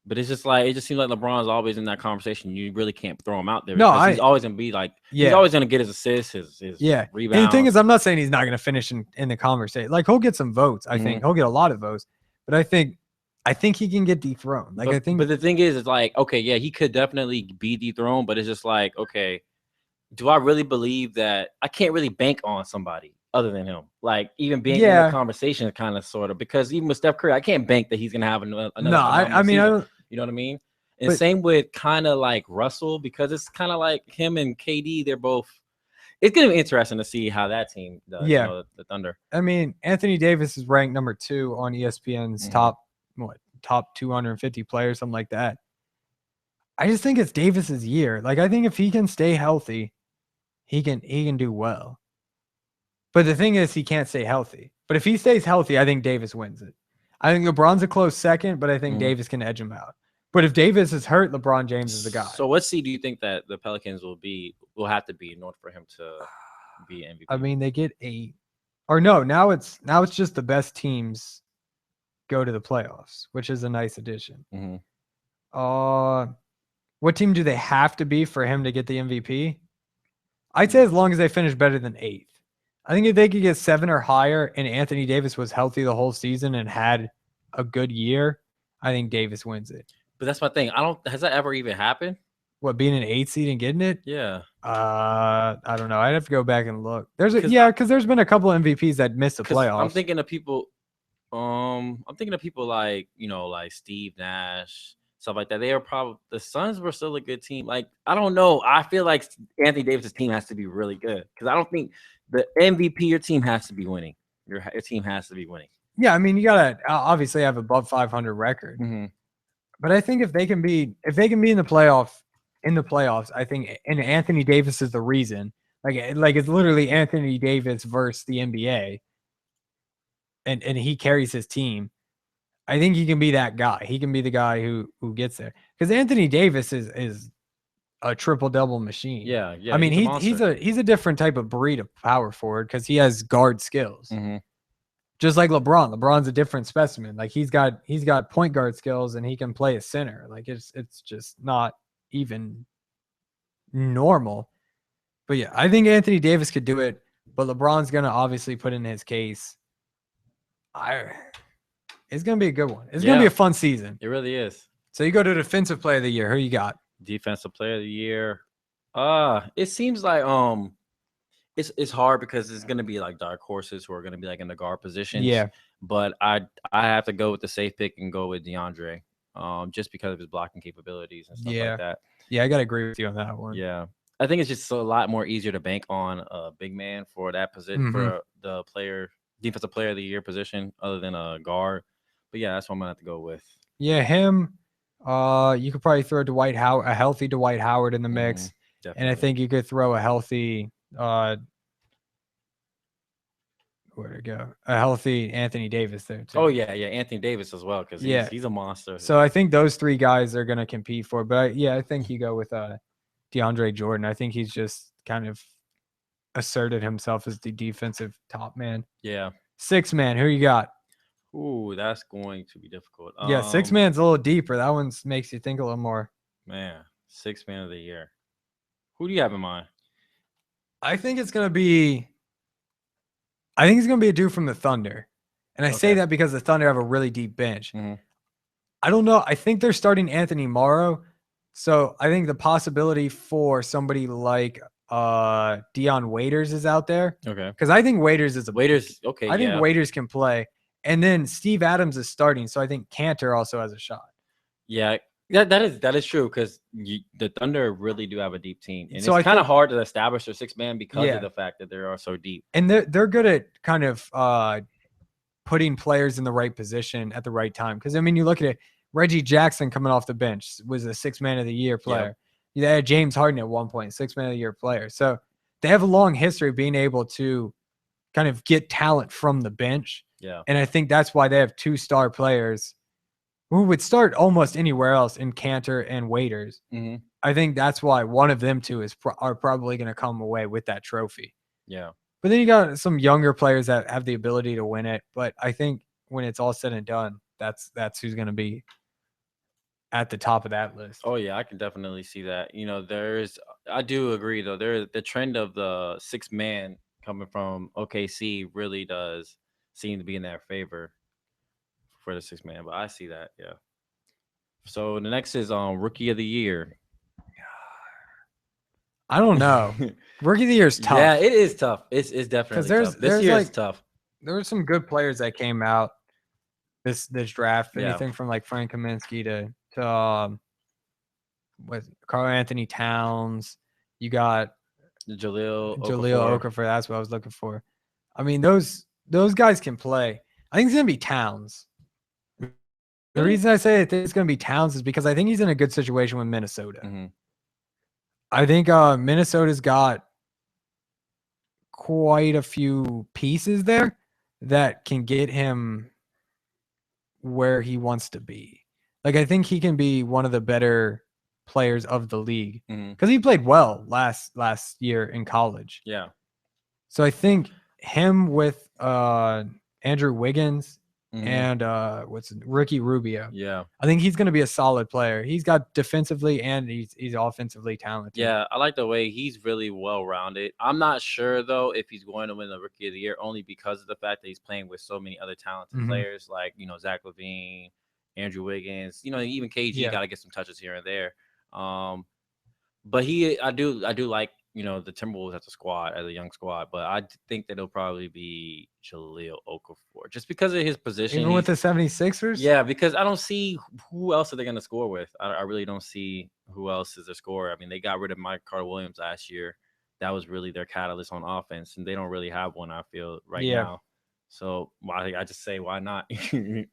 But it's just like, it just seems like LeBron's always in that conversation. You really can't throw him out there. No, he's always going to be like, he's always going to get his assists, his rebounds. And the thing is, I'm not saying he's not going to finish in the conversation. Like, he'll get some votes. I think he'll get a lot of votes, but I think he can get dethroned. Like, but the thing is, it's like, okay, yeah, he could definitely be dethroned, but it's just like, okay, do I really believe that I can't really bank on somebody other than him? Like, even being in the conversation, kind of, sort of, because even with Steph Curry, I can't bank that he's going to have another. No, I mean, I don't. You know what I mean? And same with kind of like Russell, because it's kind of like him and KD. They're both. It's going to be interesting to see how that team does. Yeah, you know, the Thunder. I mean, Anthony Davis is ranked number 2 on ESPN's top 250 players, something like that. I just think it's Davis's year. Like, I think if he can stay healthy, he can do well. But the thing is, he can't stay healthy. But if he stays healthy, I think Davis wins it. I think LeBron's a close second, but I think Davis can edge him out. But if Davis is hurt, LeBron James is the guy. So what seed do you think that the Pelicans will have to be in order for him to be MVP? I mean, they get 8. Or no, now it's just the best teams go to the playoffs, which is a nice addition. What team do they have to be for him to get the MVP? I'd say as long as they finish better than 8th. I think if they could get 7 or higher and Anthony Davis was healthy the whole season and had a good year, I think Davis wins it. But that's my thing. Has that ever even happened? What, being an 8th seed and getting it? Yeah. I don't know. I'd have to go back and look. Because there's been a couple MVPs that missed the playoffs. I'm thinking of people. Like, you know, like Steve Nash, stuff like that. The Suns were still a good team. Like, I don't know. I feel like Anthony Davis' team has to be really good because I don't think the MVP, your team has to be winning. Your team has to be winning. Yeah, I mean, you gotta obviously have above 500 record. But I think if they can be in the playoffs, I think, and Anthony Davis is the reason. Like it's literally Anthony Davis versus the NBA, and he carries his team. I think he can be that guy. He can be the guy who gets there because Anthony Davis is a triple-double machine. Yeah. I mean, he's a different type of breed of power forward because he has guard skills. Just like LeBron. LeBron's a different specimen. Like he's got point guard skills and he can play a center. Like it's just not even normal. But yeah, I think Anthony Davis could do it, but LeBron's gonna obviously put in his case. It's gonna be a good one. It's gonna be a fun season. It really is. So you go to Defensive Player of the Year. Who you got? Defensive Player of the Year. It seems like it's hard because it's gonna be like dark horses who are gonna be like in the guard positions. Yeah. But I have to go with the safe pick and go with DeAndre. Just because of his blocking capabilities and stuff like that. Yeah, I gotta agree with you on that one. Yeah. I think it's just a lot more easier to bank on a big man for that position for the defensive player of the year position other than a guard. But yeah, that's what I'm gonna have to go with. Yeah, him. You could probably throw a healthy Dwight Howard in the mix. And I think you could throw a healthy where'd it go? A healthy Anthony Davis there too. Oh yeah, Anthony Davis as well because he's a monster. So I think those three guys are gonna compete for. But I think you go with DeAndre Jordan. I think he's just kind of asserted himself as the defensive top man. Yeah. 6 man. Who you got? Ooh, that's going to be difficult. Yeah, 6 man's a little deeper. That one makes you think a little more. Man, 6 man of the year. Who do you have in mind? I think it's gonna be a dude from the Thunder. And I say that because the Thunder have a really deep bench. I don't know. I think they're starting Anthony Morrow. So I think the possibility for somebody like Dion Waiters is out there. Okay. Because I think Waiters is okay. I think Waiters can play. And then Steve Adams is starting. So I think Cantor also has a shot. Yeah. That is true because the Thunder really do have a deep team, and so it's kind of hard to establish their 6 man because of the fact that they are so deep. And they're good at kind of putting players in the right position at the right time. Because I mean, you look at it, Reggie Jackson coming off the bench was a 6 man of the year player. They had James Harden at one point, 6 man of the year player. So they have a long history of being able to kind of get talent from the bench. Yeah, and I think that's why they have 2 star players who would start almost anywhere else in Cantor and Waiters. I think that's why one of them 2 are probably going to come away with that trophy. Yeah. But then you got some younger players that have the ability to win it. But I think when it's all said and done, that's who's going to be at the top of that list. Oh yeah, I can definitely see that. I do agree though. The trend of the 6 man coming from OKC really does seem to be in their favor for the 6 man, but I see that. Yeah. So the next is Rookie of the Year. I don't know. Rookie of the Year is tough. Yeah, it is tough. It's definitely tough. This year is tough. There were some good players that came out this draft. Anything from like Frank Kaminsky to with Karl Anthony Towns. You got Jahlil Okafor. That's what I was looking for. I mean, those guys can play. I think it's gonna be Towns. The reason I say it's going to be Towns is because I think he's in a good situation with Minnesota. I think Minnesota's got quite a few pieces there that can get him where he wants to be. Like, I think he can be one of the better players of the league because he played well last year in college. Yeah. So I think him with Andrew Wiggins and Ricky Rubio. Yeah. I think he's going to be a solid player. He's got defensively and he's offensively talented. Yeah, I like the way he's really well-rounded. I'm not sure, though, if he's going to win the Rookie of the Year only because of the fact that he's playing with so many other talented players like, Zach LaVine, Andrew Wiggins, even KG got to get some touches here and there. But I do like, the Timberwolves as a young squad, but I think that it'll probably be Jahlil Okafor just because of his position. Even with the 76ers? Yeah, because I don't see who else are they going to score with. I really don't see who else is their scorer. I mean, they got rid of Mike Carter-Williams last year. That was really their catalyst on offense, and they don't really have one, I feel, right now. So I just say, why not? I guess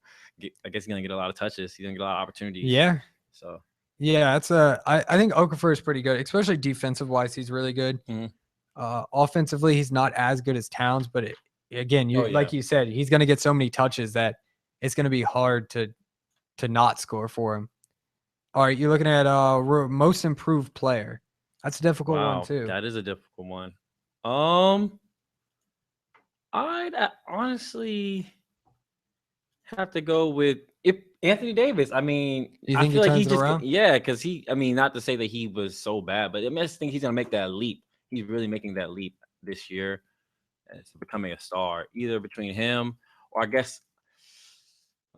he's going to get a lot of touches. He's going to get a lot of opportunities. Yeah. So. Yeah, I think Okafor is pretty good, especially defensive wise. He's really good. Offensively, he's not as good as Towns, but like you said, he's going to get so many touches that it's going to be hard to not score for him. All right, you're looking at most improved player. That's a difficult one too. That is a difficult one. I'd honestly have to go with Anthony Davis. I mean, I feel like he just because not to say that he was so bad, but I just think he's gonna make that leap he's really making that leap this year as becoming a star. Either between him or I guess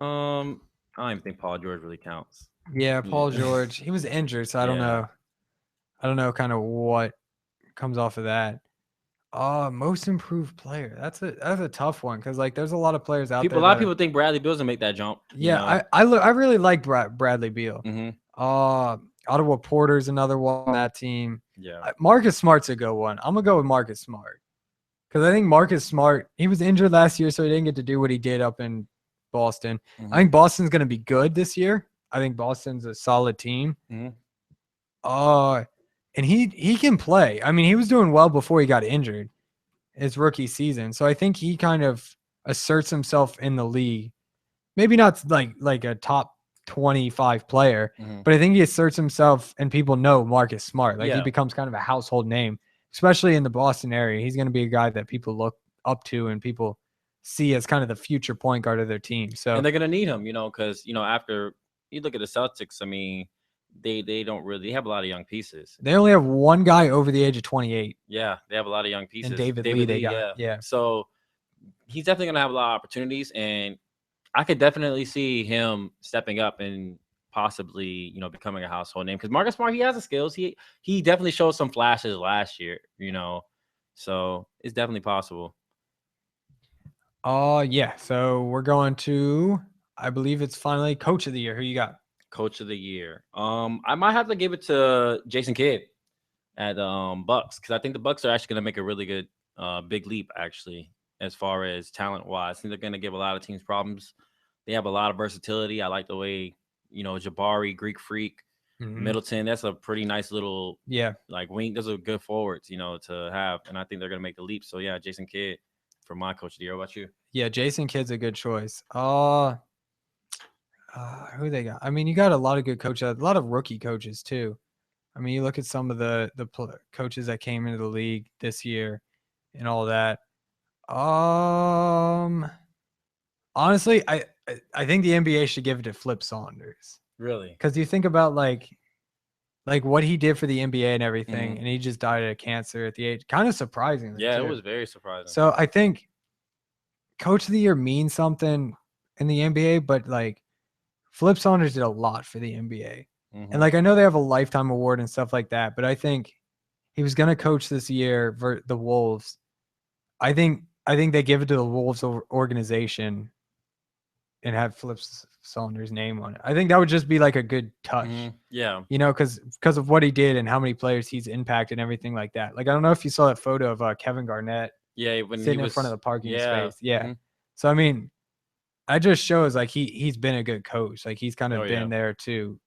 I don't even think Paul George really counts. Yeah, Paul Yeah. George. He was injured, so I don't Yeah. know. I don't know kind of what comes off of that. Most improved player. That's a tough one because like there's a lot of players out there. A lot of people think Bradley Beal's gonna make that jump. Yeah, I really like Bradley Beal. Mm-hmm. Ottawa Porter's another one on that team. Yeah. Marcus Smart's a good one. I'm gonna go with Marcus Smart because I think Marcus Smart. He was injured last year, so he didn't get to do what he did up in Boston. Mm-hmm. I think Boston's gonna be good this year. I think Boston's a solid team. Mm-hmm. And he can play. I mean, he was doing well before he got injured his rookie season. So I think he kind of asserts himself in the league. Maybe not like a top 25 player, but I think he asserts himself and people know Marcus Smart. Like he becomes kind of a household name, especially in the Boston area. He's going to be a guy that people look up to and people see as kind of the future point guard of their team. So and they're going to need him, because after you look at the Celtics, I mean, they don't really have a lot of young pieces. They only have one guy over the age of 28. Yeah, they have a lot of young pieces. And David Lee, they got. Yeah. So he's definitely going to have a lot of opportunities, and I could definitely see him stepping up and possibly, becoming a household name because Marcus Smart, he has the skills. He definitely showed some flashes last year, so it's definitely possible. Yeah. So we're going to, I believe it's finally Coach of the Year. Who you got? Coach of the Year. I might have to give it to Jason Kidd at Bucks because I think the Bucks are actually going to make a really good big leap actually as far as talent wise. I think they're going to give a lot of teams problems. They have a lot of versatility. I like the way Jabari, Greek Freak, Middleton. That's a pretty nice little like wing. Those are good forwards to have, and I think they're going to make the leap. So yeah, Jason Kidd for my Coach of the Year. What about you? Yeah, Jason Kidd's a good choice. Who they got? I mean, you got a lot of good coaches, a lot of rookie coaches too. I mean, you look at some of the coaches that came into the league this year and all that. Honestly, I think the NBA should give it to Flip Saunders. Really? Because you think about like what he did for the NBA and everything, and he just died of cancer at the age, kind of surprising. Yeah, too. It was very surprising. So I think Coach of the Year means something in the NBA, but like Flip Saunders did a lot for the NBA. And like I know they have a lifetime award and stuff like that, but I think he was gonna coach this year for the Wolves. I think they give it to the Wolves organization and have Flip Saunders' name on it. I think that would just be like a good touch. Yeah. Because of what he did and how many players he's impacted and everything like that. Like I don't know if you saw that photo of Kevin Garnett. Yeah, when sitting he was in front of the parking space. Yeah. Mm-hmm. So I mean, that just shows like he's been a good coach. Like he's kind of been there to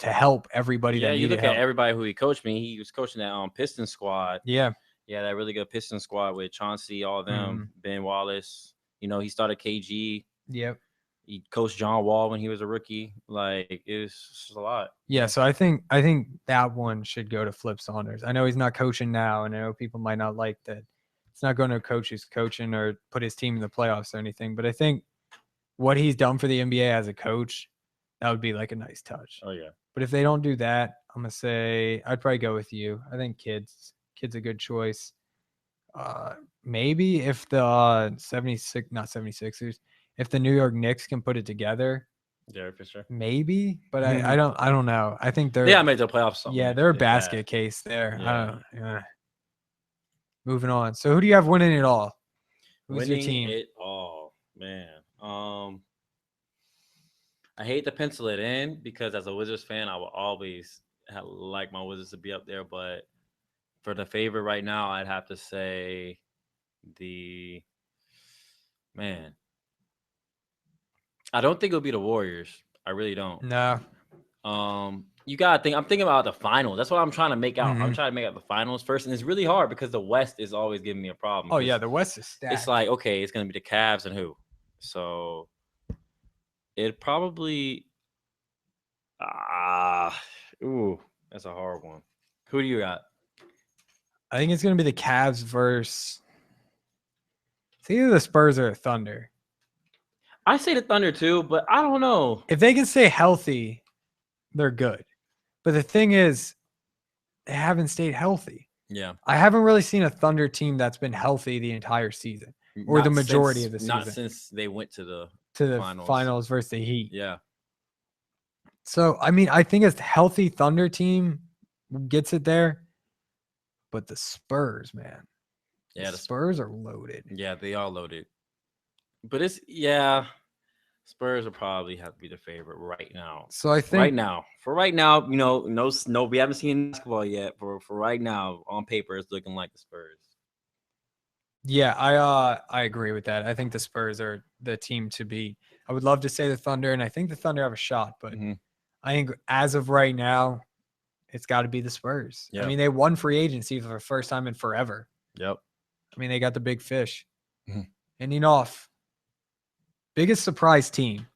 help everybody. Yeah, that you look help. at everybody who he coached. He was coaching that Pistons squad. Yeah, that really good Pistons squad with Chauncey, all of them, Ben Wallace. He started KG. Yep. He coached John Wall when he was a rookie. Like it was just a lot. Yeah, so I think that one should go to Flip Saunders. I know he's not coaching now, and I know people might not like that. It's not going to a coach who's coaching or put his team in the playoffs or anything. But I think what he's done for the NBA as a coach, that would be like a nice touch. Oh, yeah. But if they don't do that, I'm going to say I'd probably go with you. I think Kidd's a good choice. Maybe if the 76ers, if the New York Knicks can put it together. Derek Fisher. Maybe, but I don't know. I think they're made the playoffs. Yeah, they're a basket case there. Yeah. Moving on. So who do you have winning it all? Who's your team? It all, man. I hate to pencil it in because as a Wizards fan, I will always like my Wizards to be up there. But for the favorite right now, I'd have to say I don't think it'll be the Warriors. I really don't. No. You gotta think. I'm thinking about the finals. That's what I'm trying to make out. I'm trying to make out the finals first, and it's really hard because the West is always giving me a problem. Oh yeah, the West is stacked. It's like okay, it's gonna be the Cavs and who? So it probably. That's a hard one. Who do you got? I think it's gonna be the Cavs versus. It's either the Spurs or the Thunder. I say the Thunder too, but I don't know. If they can stay healthy, they're good. But the thing is, they haven't stayed healthy. Yeah. I haven't really seen a Thunder team that's been healthy the entire season or the majority of the season. Not since they went to the finals versus the Heat. Yeah. So, I mean, I think a healthy Thunder team gets it there. But the Spurs, man. Yeah, the Spurs are loaded. Yeah, they are loaded. But Spurs will probably have to be the favorite right now. So I think for right now, no, we haven't seen basketball yet. For right now, on paper, it's looking like the Spurs. Yeah, I agree with that. I think the Spurs are the team to beat. I would love to say the Thunder, and I think the Thunder have a shot, but I think as of right now, it's got to be the Spurs. Yep. I mean, they won free agency for the first time in forever. Yep. I mean, they got the big fish. Ending off, biggest surprise team.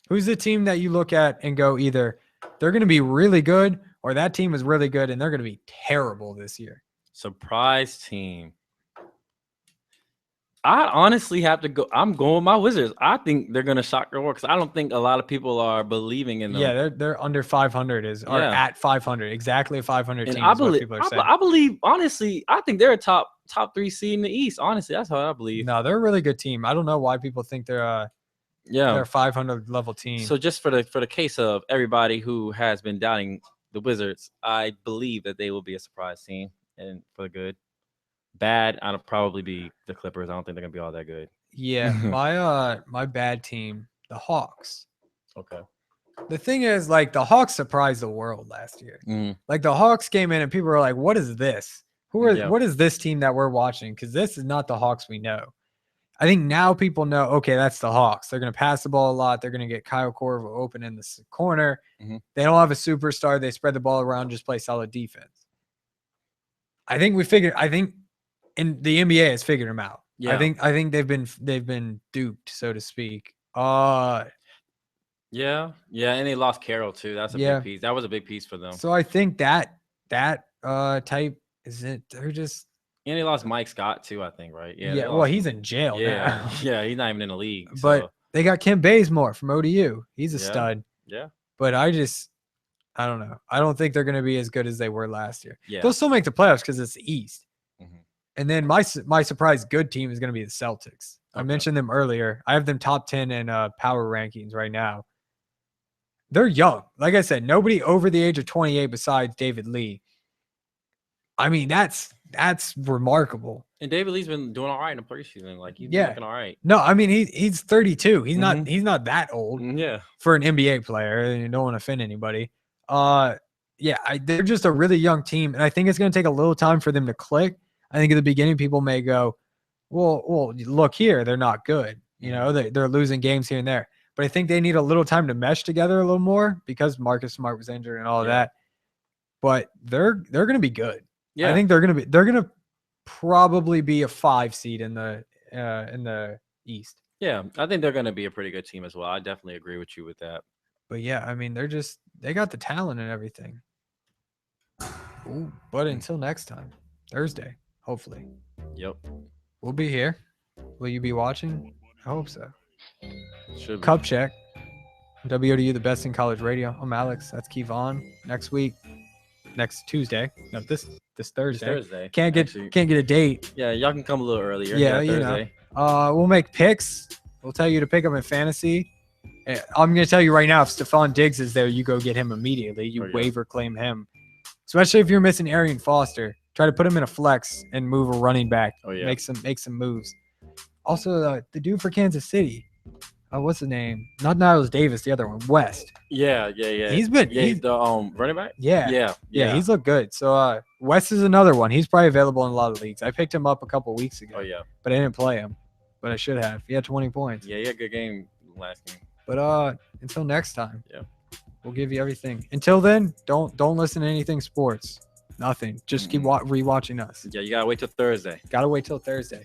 Who's the team that you look at and go either they're going to be really good or that team is really good and they're going to be terrible this year? Surprise team. I honestly have to go. I'm going with my Wizards. I think they're going to shock the world because I don't think a lot of people are believing in them. Yeah, they're under 500 or at 500, exactly a 500 team. I believe, honestly, I think they're a top 3 seed in the East. Honestly, that's how I believe. No, they're a really good team. I don't know why people think they're a 500 level team. So just for the case of everybody who has been doubting the Wizards, I believe that they will be a surprise team and for the good. Bad, I'll probably be the Clippers. I don't think they're gonna be all that good. Yeah, my bad team, the Hawks. Okay. The thing is, like, the Hawks surprised the world last year. Like, the Hawks came in and people were like, "What is this? What is this team that we're watching?" Because this is not the Hawks we know. I think now people know, okay, that's the Hawks. They're going to pass the ball a lot. They're going to get Kyle Korver open in the corner. They don't have a superstar. They spread the ball around, just play solid defense. I think in the NBA has figured them out. Yeah. I think they've been duped, so to speak. Yeah, and they lost Carroll too. That's a big piece. That was a big piece for them. So I think that type is it. They're just. And they lost Mike Scott too, I think, right? Yeah. Well, he's in jail now. Yeah, he's not even in the league. But they got Kent Bazemore from ODU. He's a stud. Yeah. But I don't know. I don't think they're going to be as good as they were last year. Yeah. They'll still make the playoffs because it's the East. And then my surprise good team is going to be the Celtics. Okay. I mentioned them earlier. I have them top 10 in power rankings right now. They're young. Like I said, nobody over the age of 28 besides David Lee. I mean, that's remarkable. And David Lee's been doing all right in the preseason. Like, he's been looking all right. No, I mean, he's 32. He's not that old. Yeah. For an NBA player. You don't want to offend anybody. They're just a really young team, and I think it's going to take a little time for them to click. I think at the beginning, people may go, well, look here, they're not good. You know, they're losing games here and there. But I think they need a little time to mesh together a little more because Marcus Smart was injured and all of that. But they're going to be good. Yeah, I think they're going to probably be a 5 seed in the East. Yeah, I think they're going to be a pretty good team as well. I definitely agree with you with that. But yeah, I mean, they got the talent and everything. Ooh, but until next time, Thursday. Hopefully. Yep. We'll be here. Will you be watching? I hope so. Should be. Cup check. WODU, the best in college radio. I'm Alex. That's Kevon. Next Tuesday. No, this Thursday. Can't get a date. Yeah, y'all can come a little earlier. Yeah, Thursday. We'll make picks. We'll tell you to pick up in fantasy. I'm going to tell you right now, if Stephon Diggs is there, you go get him immediately. You waiver claim him. Especially if you're missing Arian Foster. Try to put him in a flex and move a running back. Oh, yeah. Make some moves. Also, the dude for Kansas City. What's the name? Not Niles Davis, the other one. West. Yeah. He's the running back? Yeah. He's looked good. So West is another one. He's probably available in a lot of leagues. I picked him up a couple weeks ago. Oh, yeah. But I didn't play him. But I should have. He had 20 points. Yeah, he had a good game last game. But until next time. Yeah. We'll give you everything. Until then, don't listen to anything sports. Nothing. Just keep rewatching us. Yeah, you gotta wait till Thursday. Gotta wait till Thursday.